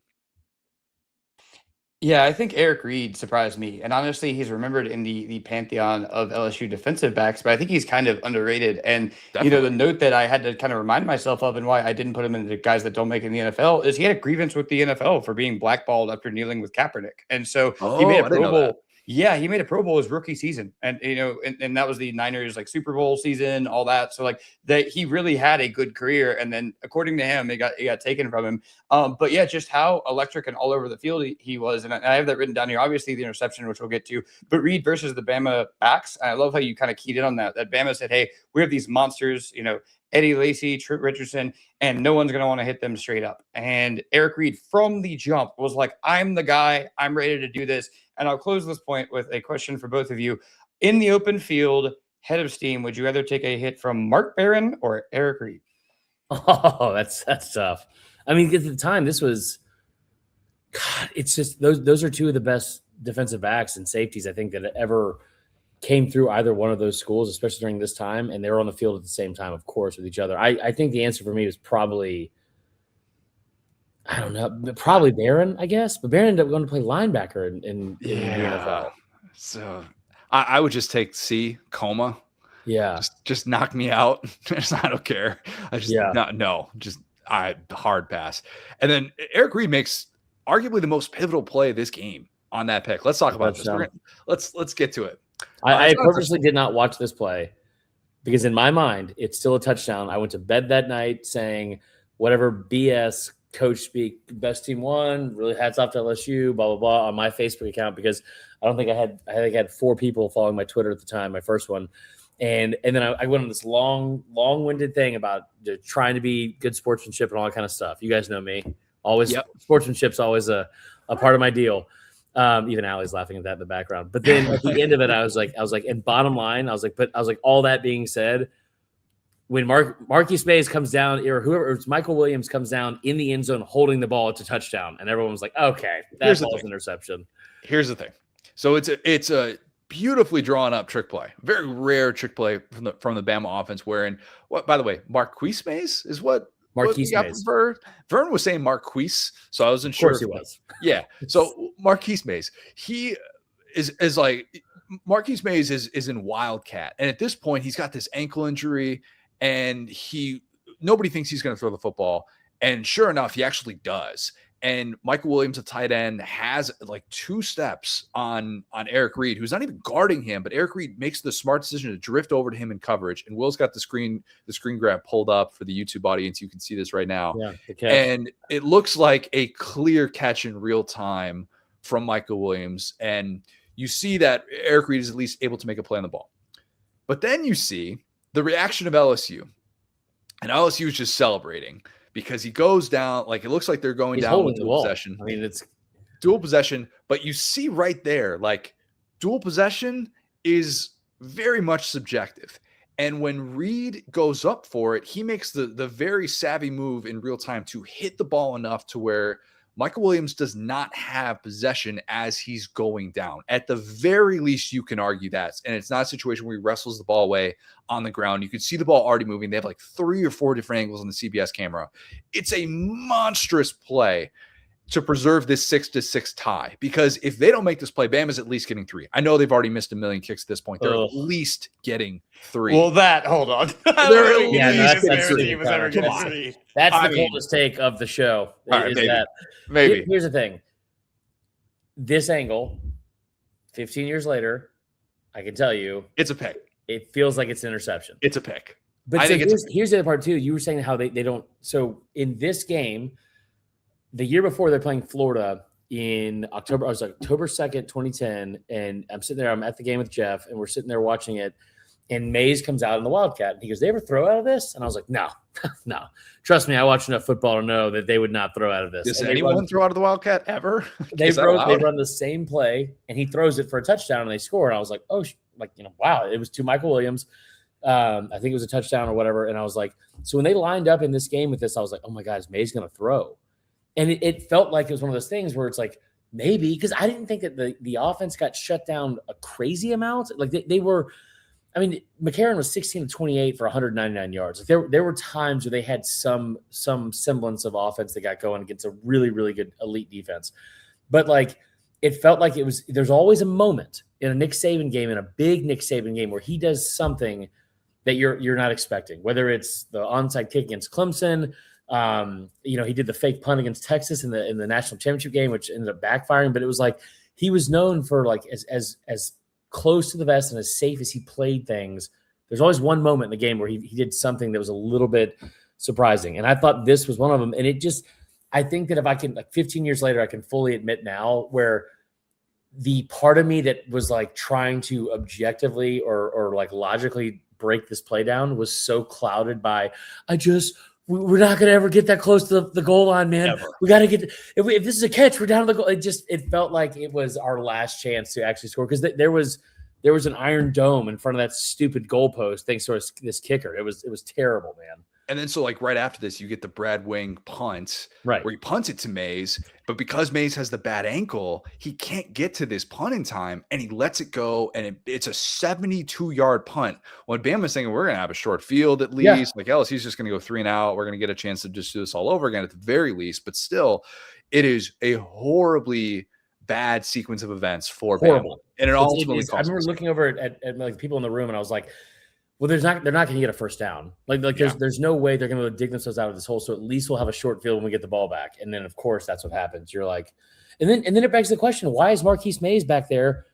Yeah, I think Eric Reid surprised me. And honestly, he's remembered in the pantheon of LSU defensive backs, but I think he's kind of underrated. And, the note that I had to kind of remind myself of, and why I didn't put him in the guys that don't make it in the NFL, is he had a grievance with the NFL for being blackballed after kneeling with Kaepernick. And so he made a Pro Bowl. Yeah, he made a Pro Bowl his rookie season. And, and that was the Niners, like, Super Bowl season, all that. So, like, that he really had a good career. And then, according to him, it got taken from him. But yeah, just how electric and all over the field he was. And I have that written down here. Obviously, the interception, which we'll get to. But Reid versus the Bama backs. And I love how you kind of keyed in on that. That Bama said, hey, we have these monsters, Eddie Lacy, Trent Richardson, and no one's going to want to hit them straight up. And Eric Reid, from the jump, was like, I'm the guy. I'm ready to do this. And I'll close this point with a question for both of you. In the open field, head of steam, would you rather take a hit from Mark Barron or Eric Reid? Oh, that's tough. I mean, at the time, this was, God, it's just those are 2 of the best defensive backs and safeties I think that ever came through either one of those schools, especially during this time. And they were on the field at the same time, of course, with each other. I think the answer for me was probably, I don't know, probably Barron, I guess. But Barron ended up going to play linebacker in the NFL. So I would just take coma. Yeah. Just knock me out. I don't care. Hard pass. And then Eric Reid makes arguably the most pivotal play of this game on that pick. Let's talk about this. Let's get to it. I purposely did not watch this play because in my mind, it's still a touchdown. I went to bed that night saying whatever BS coach speak, best team won, really hats off to LSU, blah, blah, blah, on my Facebook account, because I think I had 4 people following my Twitter at the time, my first one. And then I went on this long-winded thing about trying to be good sportsmanship and all that kind of stuff. You guys know me. Always, Sportsmanship's always a part of my deal. Even Allie's laughing at that in the background. But then at the end of it, I was like, and bottom line, I was like, all that being said, when Marquise Mays comes down, or whoever, it's Michael Williams comes down in the end zone holding the ball, it's a touchdown, and everyone was like, okay, that ball's interception. Here's the thing. So it's a beautifully drawn up trick play, very rare trick play from the Bama offense. Wherein, what, by the way, Marquise Mays is what. Marquise Mays. Vern was saying Marquise, so I wasn't sure. Of course he was. Yeah. So Marquise Mays, he is like Marquise Mays is in Wildcat, and at this point he's got this ankle injury, and nobody thinks he's going to throw the football, and sure enough, he actually does. And Michael Williams, a tight end, has like 2 steps on Eric Reid, who's not even guarding him, but Eric Reid makes the smart decision to drift over to him in coverage. And Will's got the screen grab pulled up for the YouTube audience. You can see this right now. Yeah, and it looks like a clear catch in real time from Michael Williams. And you see that Eric Reid is at least able to make a play on the ball. But then you see the reaction of LSU. And LSU is just celebrating. Because he goes down, like it looks like they're going down with dual possession. I mean, it's dual possession, but you see right there, like dual possession is very much subjective. And when Reid goes up for it, he makes the very savvy move in real time to hit the ball enough to where Michael Williams does not have possession as he's going down. At the very least, you can argue that. And it's not a situation where he wrestles the ball away on the ground. You can see the ball already moving. They have like 3 or 4 different angles on the CBS camera. It's a monstrous play to preserve this 6-6 tie. Because if they don't make this play, Bama's at least getting 3. I know they've already missed a million kicks at this point. They're at least getting 3. Well, hold on. That's the coldest take of the show. Right, maybe. Here's the thing. This angle, 15 years later, I can tell you, it's a pick. It feels like it's an interception. It's a pick. But so here's the other part too. You were saying how they don't. So in this game, the year before they're playing Florida in October, I was like October 2nd, 2010. And I'm sitting there, I'm at the game with Jeff, and we're sitting there watching it. And Mays comes out in the Wildcat. And he goes, they ever throw out of this? And I was like, no. Trust me, I watch enough football to know that they would not throw out of this. Does anyone throw out of the Wildcat ever? They run the same play, and he throws it for a touchdown, and they score. And I was like, oh, wow. It was to Michael Williams. I think it was a touchdown or whatever. And I was like, so when they lined up in this game with this, I was like, oh my God, is Mays going to throw? And it felt like it was one of those things where it's like, maybe, because I didn't think that the offense got shut down a crazy amount. Like they were, I mean, McCarron was 16-28 for 199 yards. Like there were times where they had some semblance of offense that got going against a really, really good elite defense. But like, it felt like there's always a moment in a Nick Saban game, in a big Nick Saban game, where he does something that you're not expecting, whether it's the onside kick against Clemson. He did the fake punt against Texas in the national championship game, which ended up backfiring. But it was like he was known for like as close to the vest and as safe as he played things. There's always one moment in the game where he did something that was a little bit surprising, and I thought this was one of them. And I think that if I can, like 15 years later, I can fully admit now where the part of me that was like trying to objectively or like logically break this play down was so clouded by we're not going to ever get that close to the goal line, man. Ever. We got to get if this is a catch, we're down to the goal. It felt like it was our last chance to actually score, because there was an iron dome in front of that stupid goalpost thanks to this kicker. It was terrible, man. And then so like right after this, you get the Brad Wing punt, right, where he punts it to Mays, but because Mays has the bad ankle, he can't get to this punt in time, and he lets it go, and it's a 72-yard punt. When Bama's saying we're going to have a short field at least, like LSU's just going to go 3 and out, we're going to get a chance to just do this all over again at the very least, but still, it is a horribly bad sequence of events for Bama, and it ultimately cost. I remember looking over at like people in the room, and I was like, well, they're not going to get a first down. There's no way they're going to dig themselves out of this hole. So at least we'll have a short field when we get the ball back. And then of course that's what happens. You're like, and then it begs the question, why is Marquise Mays back there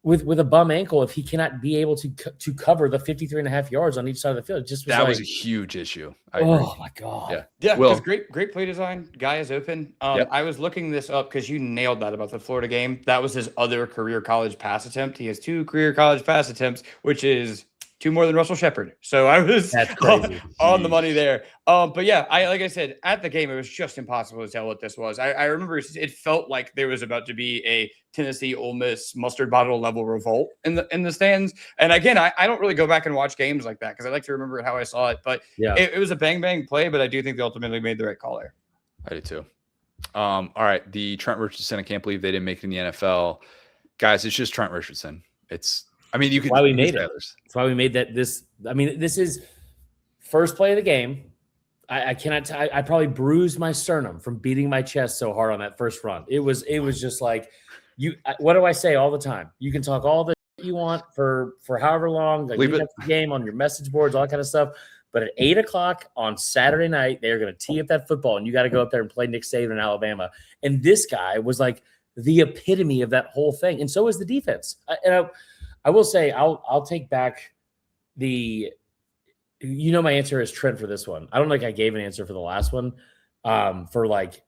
with a bum ankle if he cannot be able to cover the 53.5 yards on each side of the field? That was a huge issue. Oh my God. Yeah. Well, great play design. Guy is open. I was looking this up because you nailed that about the Florida game. That was his other career college pass attempt. He has 2 career college pass attempts, which is 2 more than Russell Shepard. So I was That's crazy. on the money there. But yeah, like I said, at the game, it was just impossible to tell what this was. I remember it felt like there was about to be a Tennessee Ole Miss mustard bottle level revolt in the stands. And again, I don't really go back and watch games like that because I like to remember how I saw it. But yeah, it was a bang play, but I do think they ultimately made the right call there. I do too. All right, the Trent Richardson. I can't believe they didn't make it in the NFL, guys. It's just Trent Richardson. You can. Why we made it. That's why we made that. This is first play of the game. I cannot. I probably bruised my sternum from beating my chest so hard on that first run. It was just like you. What do I say all the time? You can talk all the you want for however long. Like you have the game on your message boards, all that kind of stuff. But at 8:00 on Saturday night, they're going to tee up that football, and you got to go up there and play Nick Saban in Alabama. And this guy was like the epitome of that whole thing, and so is the defense. I will say I'll take back my answer is Trent for this one. I don't think I gave an answer for the last one. For like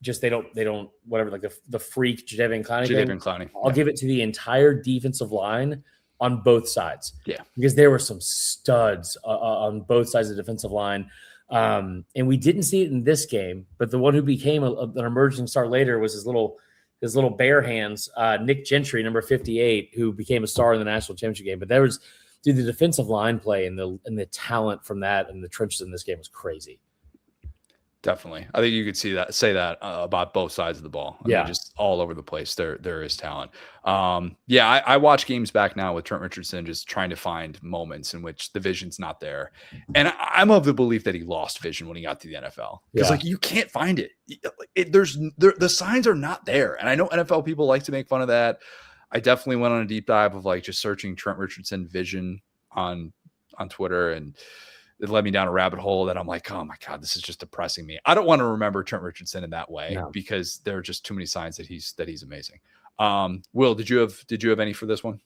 just they don't whatever, like the freak Jadeveon Clowney. I'll give it to the entire defensive line on both sides. Yeah. Because there were some studs on both sides of the defensive line. And we didn't see it in this game, but the one who became an emerging star later was his little bare hands, Nick Gentry, number 58, who became a star in the national championship game. But there was, the defensive line play and the talent from that and the trenches in this game was crazy. Definitely. I think you could say that about both sides of the ball. I mean, just all over the place. There is talent. I watch games back now with Trent Richardson, just trying to find moments in which the vision's not there. And I'm of the belief that he lost vision when he got to the NFL. Because you can't find it. The signs are not there. And I know NFL people like to make fun of that. I definitely went on a deep dive of just searching Trent Richardson vision on Twitter, and it led me down a rabbit hole that I'm like, oh my God, this is just depressing me. I don't want to remember Trent Richardson in that way because there are just too many signs that he's amazing. Will, did you have any for this one?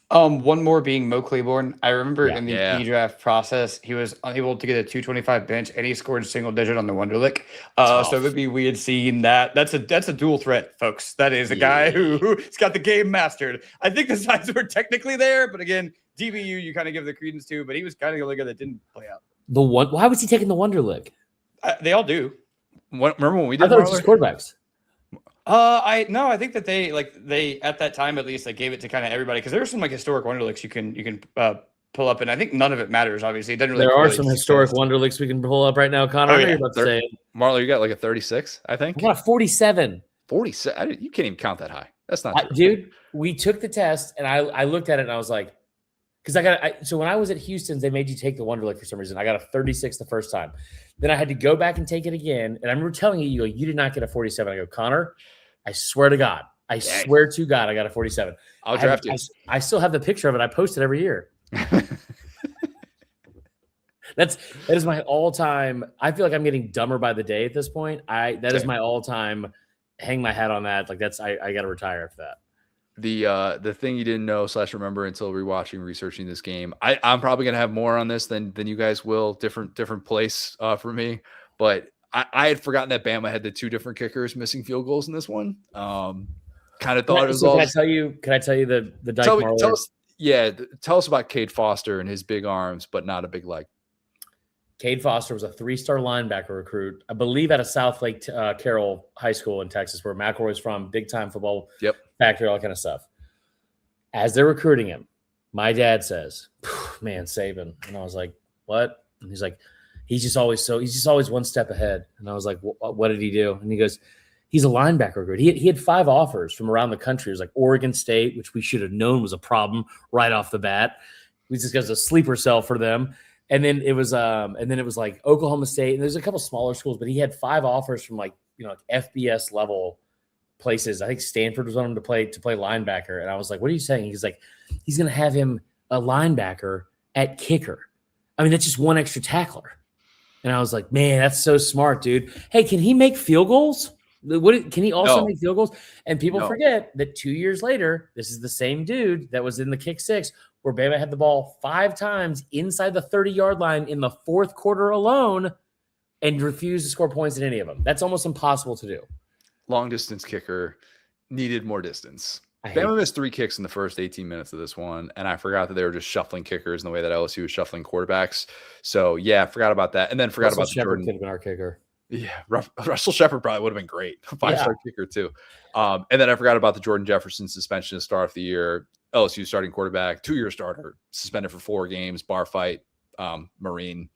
One more being Mo Claiborne. I remember in the pre-draft process, he was unable to get a 225 bench, and he scored single digit on the Wonderlic. So maybe we had seen that. That's a dual threat, folks. That is a guy who's got the game mastered. I think the signs were technically there, but again, DBU you kind of give the credence to, but he was kind of the only guy that didn't play out. Why was he taking the Wonderlic? They all do. Remember when we did? I thought it was quarterbacks. I think that they at that time at least gave it to kind of everybody because there are some historic Wonderlicks you can pull up, and I think none of it matters. Obviously, it doesn't really. There are some historic Wonderlicks we can pull up right now, Connor. Marler, you got a 36, I think. I got a 47. 47. You can't even count that high. That's not true. Dude. We took the test, and I looked at it, and I was like, because so when I was at Houston's, they made you take the Wonderlic for some reason. I got a 36 the first time. Then I had to go back and take it again, and I remember telling you, you did not get a 47. I go, Connor, I swear to God. I swear to God, I got a 47. I'll draft you. I still have the picture of it. I post it every year. That is my all-time. I feel like I'm getting dumber by the day at this point. That is my all-time. Hang my hat on that. I got to retire after that. The thing you didn't know / remember until researching this game. I'm probably gonna have more on this than you guys will. Different place for me, but I had forgotten that Bama had the 2 different kickers missing field goals in this one. Kind of thought it was all. Can I tell you the Dyke Marler? Tell us about Cade Foster and his big arms, but not a big leg. Cade Foster was a 3-star linebacker recruit, I believe, at a South Lake Carroll High School in Texas, where McElroy was from. Big time football factory, all that kind of stuff. As they're recruiting him, my dad says, "Man, Saban," and I was like, "What?" And he's like, he's just always one step ahead. And I was like, what did he do? And he goes, he's a linebacker recruit. He had 5 offers from around the country. It was like Oregon State, which we should have known was a problem right off the bat. We just got a sleeper cell for them. And then it was like Oklahoma State, and there's a couple smaller schools, but he had 5 offers from FBS level places. I think Stanford was on him to play linebacker. And I was like, what are you saying? He's like, he's going to have him a linebacker at kicker. I mean, that's just one extra tackler. And I was like, man, that's so smart, dude. Hey, can he make field goals? Can he also make field goals? And people forget that 2 years later, this is the same dude that was in the kick 6 where Bama had the ball 5 times inside the 30-yard line in the 4th quarter alone and refused to score points in any of them. That's almost impossible to do. Long distance kicker needed more distance. Bama missed 3 kicks in the first 18 minutes of this one, and I forgot that they were just shuffling kickers in the way that LSU was shuffling quarterbacks. So, yeah, forgot about that. And then forgot about Shepard could have been our kicker. Yeah, Russell Shepard probably would have been great. 5-star kicker, too. And then I forgot about the Jordan Jefferson suspension to start off the year. LSU starting quarterback, 2-year starter, suspended for 4 games, bar fight, Marine.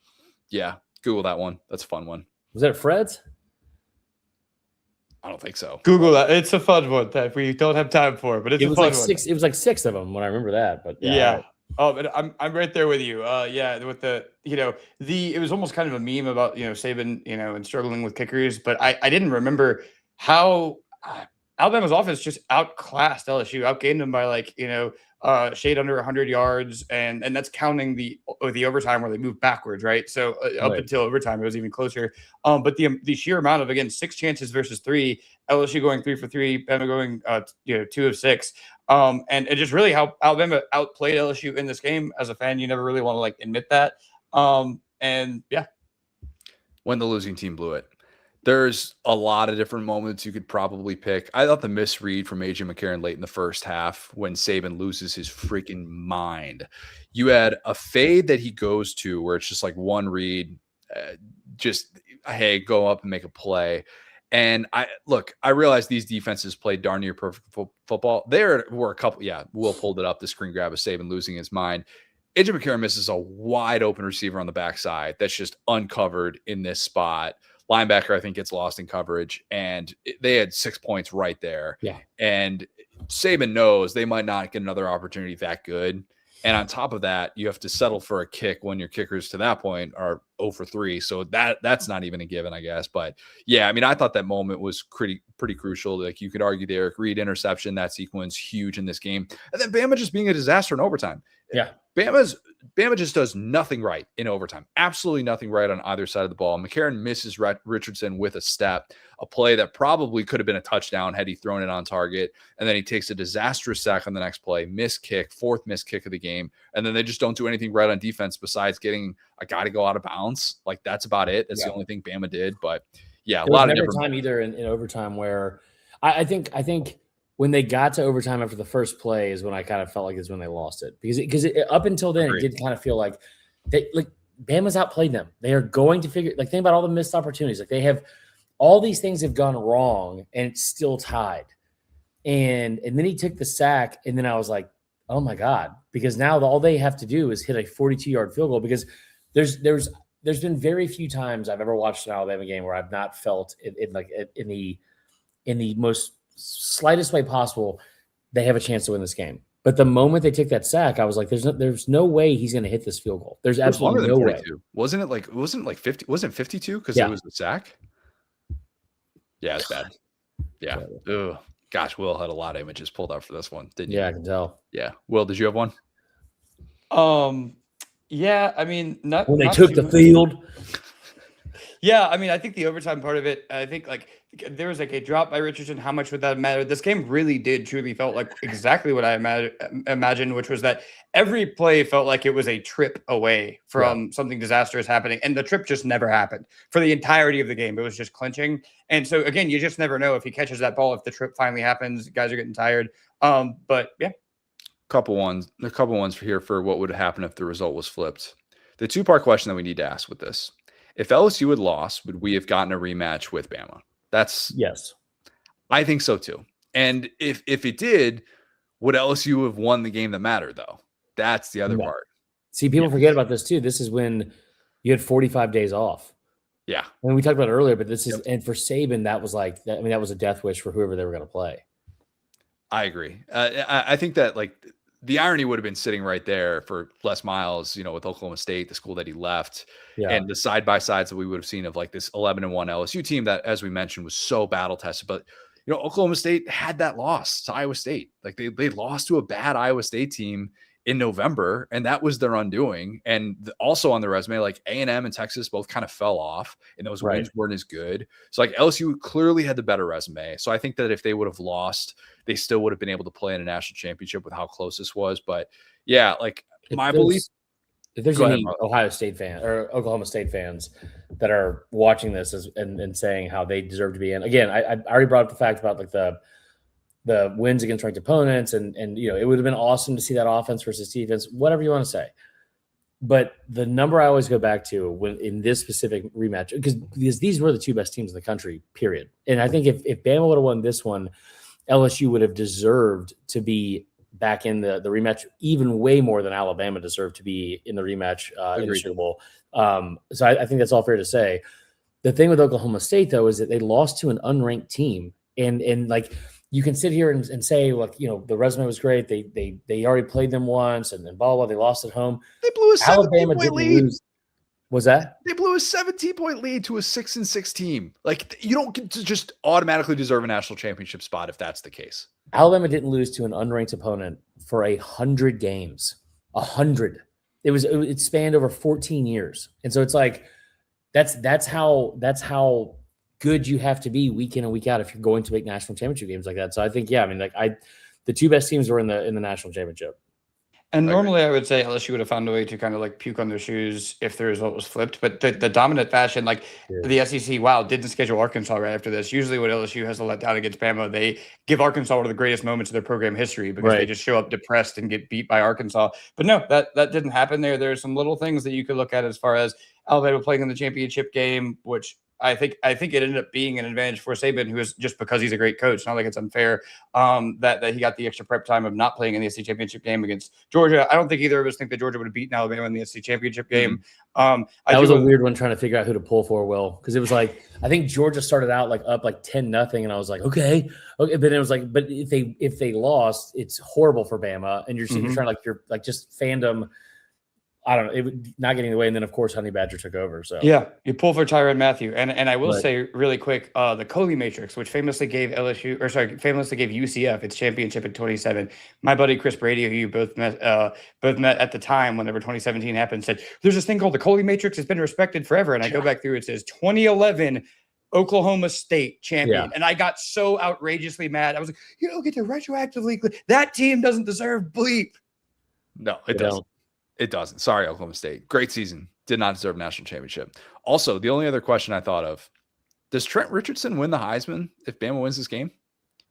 Yeah, Google that one. That's a fun one. Was that Fred's? I don't think so. Google that. It's a fun one that we don't have time for, but it's a fun one. It was like 6 of them when I remember that. But yeah. Right. Oh, but I'm right there with you. With the it was almost kind of a meme about Saban and struggling with kickers, but I didn't remember how Alabama's offense just outclassed LSU, outgained them by shade under 100 yards, and that's counting the overtime where they moved backwards, right? So up until overtime, it was even closer. But the sheer amount of, again, 6 chances versus 3, LSU going 3 for 3, Bama going 2 of 6, and just really how Alabama outplayed LSU in this game. As a fan, you never really want to admit that. And yeah, when the losing team blew it. There's a lot of different moments you could probably pick. I thought the misread from A.J. McCarron late in the first half when Saban loses his freaking mind. You had a fade that he goes to where it's just like one read, hey, go up and make a play. And I realize these defenses played darn near perfect football. There were a couple, Will pulled it up, the screen grab of Saban losing his mind. A.J. McCarron misses a wide open receiver on the backside that's just uncovered in this spot. Linebacker, I think, gets lost in coverage, and they had 6 points right there. Yeah. And Saban knows they might not get another opportunity that good. And on top of that, you have to settle for a kick when your kickers to that point are 0 for 3. So that's not even a given, I guess. But yeah, I mean, I thought that moment was pretty crucial. Like, you could argue the Eric Reid interception, that sequence, huge in this game. And then Bama just being a disaster in overtime. Yeah. Bama just does nothing right in overtime. Absolutely nothing right on either side of the ball. McCarron misses Richardson with a step, a play that probably could have been a touchdown had he thrown it on target. And then he takes a disastrous sack on the next play, missed kick, 4th missed kick of the game. And then they just don't do anything right on defense besides getting a guy to go out of bounds. Like, that's about it. That's the only thing Bama did. But yeah, a lot of different time either in overtime where I think when they got to overtime after the first play is when I kind of felt like it's when they lost it, because up until then, It did kind of feel like Bama's outplayed them. They are going to think about all the missed opportunities. Like, they have all these things have gone wrong and it's still tied. And then he took the sack, and then I was like, oh my God, because now all they have to do is hit a 42-yard field goal, because there's been very few times I've ever watched an Alabama game where I've not felt in the most slightest way possible they have a chance to win this game. But the moment they took that sack, I was like, there's no way he's going to hit this field goal. There's absolutely no way. Wasn't it 50? Wasn't it 52 because it was the sack? Yeah, it's bad. Yeah. Ugh. Gosh, Will had a lot of images pulled out for this one, didn't you? Yeah, I can tell. Yeah. Will, did you have one? Yeah, I mean, when they took the field. Yeah, I mean, I think the overtime part of it, I think there was a drop by Richardson. How much would that matter? This game really did truly felt like exactly what I imagined, which was that every play felt like it was a trip away from something disastrous happening. And the trip just never happened for the entirety of the game. It was just clinching. And so, again, you just never know if he catches that ball, if the trip finally happens. Guys are getting tired. But, yeah. A couple ones for here for what would happen if the result was flipped. The 2-part question that we need to ask with this. If LSU had lost, would we have gotten a rematch with Bama? That's yes. I think so too. And if it did, would LSU have won the game that mattered, though? That's the other part. See, people forget about this too. This is when you had 45 days off. Yeah. And we talked about it earlier, but this is and for Saban, that was that was a death wish for whoever they were going to play. I agree. I think that the irony would have been sitting right there for Les Miles, with Oklahoma State, the school that he left, and the side-by-sides that we would have seen of this 11-1 LSU team that, as we mentioned, was so battle-tested. But, Oklahoma State had that loss to Iowa State. They lost to a bad Iowa State team in November, and that was their undoing. And also on the resume, A&M and Texas both kind of fell off, and those wins weren't as good. So LSU clearly had the better resume. So I think that if they would have lost, they still would have been able to play in a national championship with how close this was. But yeah, my belief. If there's any Ohio State fan or Oklahoma State fans that are watching this and saying how they deserve to be in, again, I already brought up the fact about the wins against ranked opponents, and it would have been awesome to see that offense versus defense, whatever you want to say. But the number I always go back to when in this specific rematch, because these were the two best teams in the country, period. And I think if Bama would have won this one, LSU would have deserved to be back in the rematch even way more than Alabama deserved to be in the rematch in the Super Bowl. So I think that's all fair to say. The thing with Oklahoma State, though, is that they lost to an unranked team. And like, you can sit here and say, like, the resume was great. They already played them once, and then blah. They lost at home. They blew a 17-point lead. Was that? They blew a 17-point lead to a 6-6 team. Like, you don't get to just automatically deserve a national championship spot if that's the case. Alabama didn't lose to an unranked opponent for 100 games. 100. It spanned over 14 years, and so it's like that's how good you have to be week in and week out if you're going to make national championship games like that. So I think, the two best teams were in the national championship. And normally I would say LSU would have found a way to kind of like puke on their shoes if the result was flipped. But the dominant fashion, the SEC, didn't schedule Arkansas right after this. Usually when LSU has a letdown against Bama, they give Arkansas one of the greatest moments of their program history because they just show up depressed and get beat by Arkansas. But no, that didn't happen there. There are some little things that you could look at as far as Alabama playing in the championship game, which I think it ended up being an advantage for Saban, who is just because he's a great coach. Not like it's unfair that he got the extra prep time of not playing in the SEC championship game against Georgia. I don't think either of us think that Georgia would have beaten Alabama in the SEC championship game. That was a weird one trying to figure out who to pull for, Will, because it was like I think Georgia started out up 10-0, and I was like, okay. But it was like, but if they lost, it's horrible for Bama, and you're trying you're just fandom. I don't know, not getting away. And then, of course, Honey Badger took over. So yeah, you pull for Tyrann Mathieu. And I will say really quick, the Coley Matrix, which famously gave UCF its championship in 2017. My buddy Chris Brady, who you both met at the time whenever 2017 happened, said, there's this thing called the Coley Matrix. It's been respected forever. And I go back through, it says 2011 Oklahoma State champion. Yeah. And I got so outrageously mad. I was like, you don't get to retroactively. That team doesn't deserve bleep. No, it doesn't. It doesn't. Sorry, Oklahoma State. Great season. Did not deserve a national championship. Also, the only other question I thought of, does Trent Richardson win the Heisman if Bama wins this game?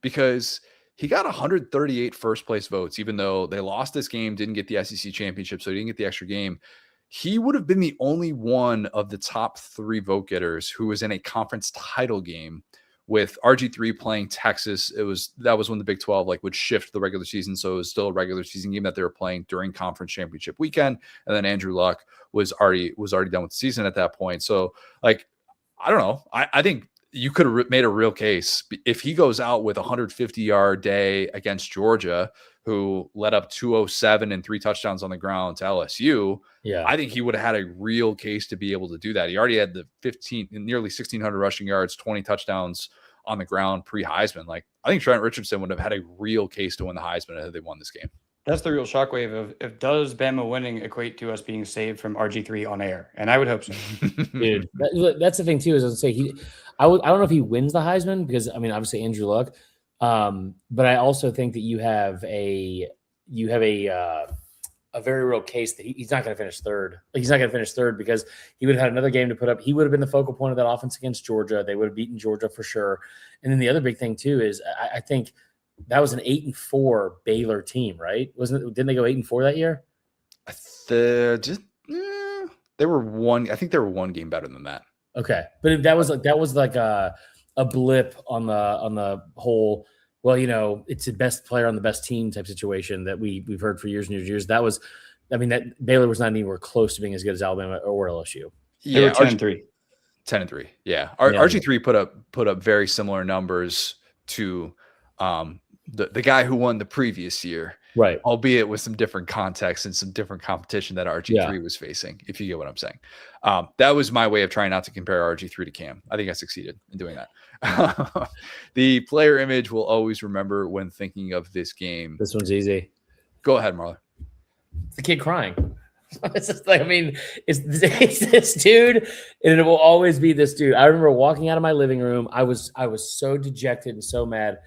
Because he got 138 first-place votes, even though they lost this game, didn't get the SEC championship, so he didn't get the extra game. He would have been the only one of the top 3 vote getters who was in a conference title game with RG3 playing Texas. That was when the Big 12 would shift the regular season. So it was still a regular season game that they were playing during conference championship weekend. And then Andrew Luck was already done with the season at that point. So I don't know. I think you could have made a real case if he goes out with a 150-yard day against Georgia, who led up 207 and 3 touchdowns on the ground to LSU. Yeah, I think he would have had a real case to be able to do that. He already had the nearly 1,600 rushing yards, 20 touchdowns on the ground pre-Heisman. I think Trent Richardson would have had a real case to win the Heisman if they won this game. That's the real shockwave of if does Bama winning equate to us being saved from RG3 on air, and I would hope so. Dude, that's the thing too. Is I would say I don't know if he wins the Heisman because obviously Andrew Luck, but I also think that you have a very real case that he's not going to finish third. He's not going to finish third because he would have had another game to put up. He would have been the focal point of that offense against Georgia. They would have beaten Georgia for sure. And then the other big thing too is I think that was an 8-4 Baylor team, right? Didn't they go 8-4 that year? They were one. I think they were one game better than that. Okay, but that was like a blip on the whole. Well, it's the best player on the best team type situation that we've heard for years and years and years. That was, that Baylor was not anywhere close to being as good as Alabama or LSU. They were 10-3. 10-3. Yeah. RG3 put up very similar numbers to the guy who won the previous year, right? Albeit with some different context and some different competition that RG3 was facing, if you get what I'm saying. That was my way of trying not to compare RG3 to Cam. I think I succeeded in doing that. The player image will always remember when thinking of this game. This one's easy. Go ahead, Marler. It's the kid crying. It's just it's this dude, and it will always be this dude. I remember walking out of my living room. I was so dejected and so mad.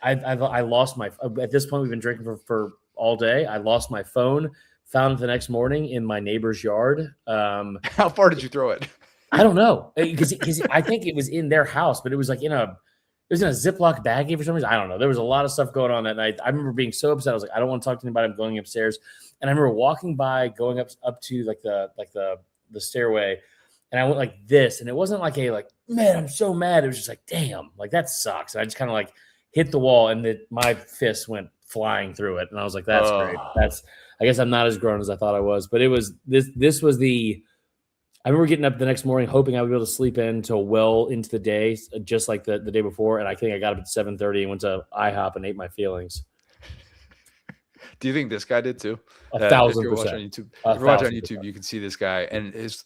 I lost my. At this point, we've been drinking for all day. I lost my phone. Found it the next morning in my neighbor's yard. How far did you throw it? I don't know because I think it was in their house, but it was in was in a Ziploc baggie for some reason. I don't know. There was a lot of stuff going on that night. I remember being so upset. I was like, I don't want to talk to anybody. I'm going upstairs. And I remember walking by, going up to like the stairway, and I went like this. And it wasn't like man, I'm so mad. It was just like, damn, like that sucks. And I just kind of like hit the wall, and my fist went flying through it. And I was like, that's great. I guess I'm not as grown as I thought I was. But it was this was I remember getting up the next morning hoping I would be able to sleep in until well into the day, just like the day before. And I think I got up at 7:30 and went to IHOP and ate my feelings. Do you think this guy did too? 1,000%. If you're watching on YouTube, you can see this guy and his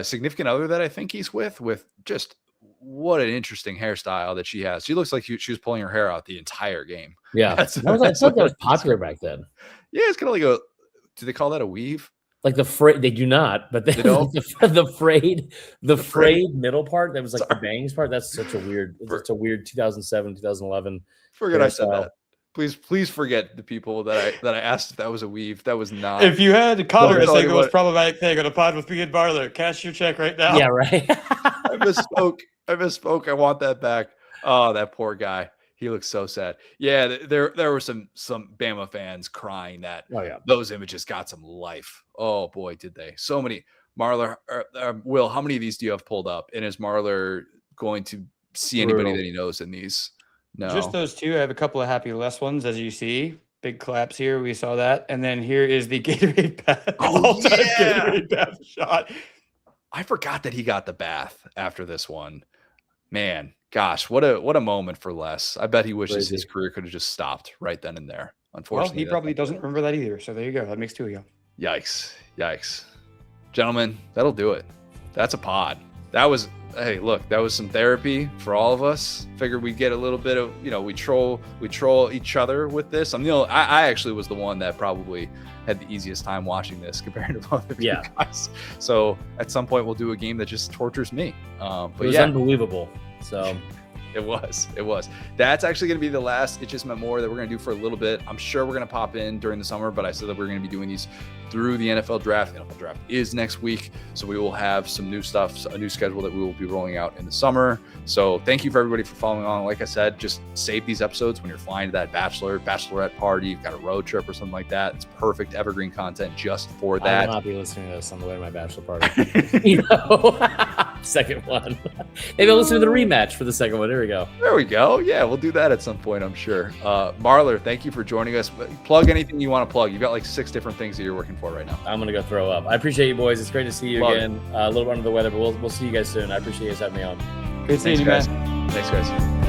significant other that I think he's with just what an interesting hairstyle that she has. She looks like she was pulling her hair out the entire game. Yeah, I felt like that was popular back then. Yeah, it's kind of like do they call that a weave? Like the frayed, they do not, but they don't. the frayed middle part that was like the bangs part. That's such a weird. It's a weird 2007, 2011. Forget I said that. Please forget the people that I asked if that was a weave. That was not. If you had to cover it, saying the most problematic thing on a pod with me and Marler, cash your check right now. Yeah, right. I misspoke. I want that back. Oh, that poor guy. He looks so sad. Yeah, there were some Bama fans crying that those images got some life. Oh boy, did they! So many. Marler, Will, how many of these do you have pulled up? And is Marler going to see anybody that he knows in these? No, just those two. I have a couple of happy less ones, as you see. Big claps here. We saw that, and then here is the Gatorade bath. Gatorade bath shot. I forgot that he got the bath after this one. Man, gosh, what a moment for Les. I bet he wishes his career could have just stopped right then and there. Unfortunately, well, he probably doesn't remember that either. So there you go. That makes two of you. Yikes. Gentlemen, that'll do it. That's a pod. That was some therapy for all of us. Figured we'd get a little bit of, we troll each other with this. I actually was the one that probably had the easiest time watching this compared to both of you guys. So at some point we'll do a game that just tortures me. But it was unbelievable. So it was. That's actually going to be the last It Just Meant More that we're going to do for a little bit. I'm sure we're going to pop in during the summer, but I said that we're going to be doing these through the NFL draft. The NFL draft is next week, so we will have some new stuff, a new schedule that we will be rolling out in the summer. So thank you for everybody for following on. Like I said, just save these episodes when you're flying to that bachelorette party, you've got a road trip or something like that. It's perfect evergreen content just for that. I will not be listening to this on the way to my bachelor party. Second one. Maybe I'll listen to the rematch for the second one. There we go. Yeah, we'll do that at some point, I'm sure. Marler, thank you for joining us. Plug anything you want to plug. You've got like 6 different things that you're working for right now. I'm going to go throw up. I appreciate you, boys. It's great to see you again. A little bit under the weather, but we'll see you guys soon. I appreciate you guys having me on. Good seeing you, man. Thanks, guys.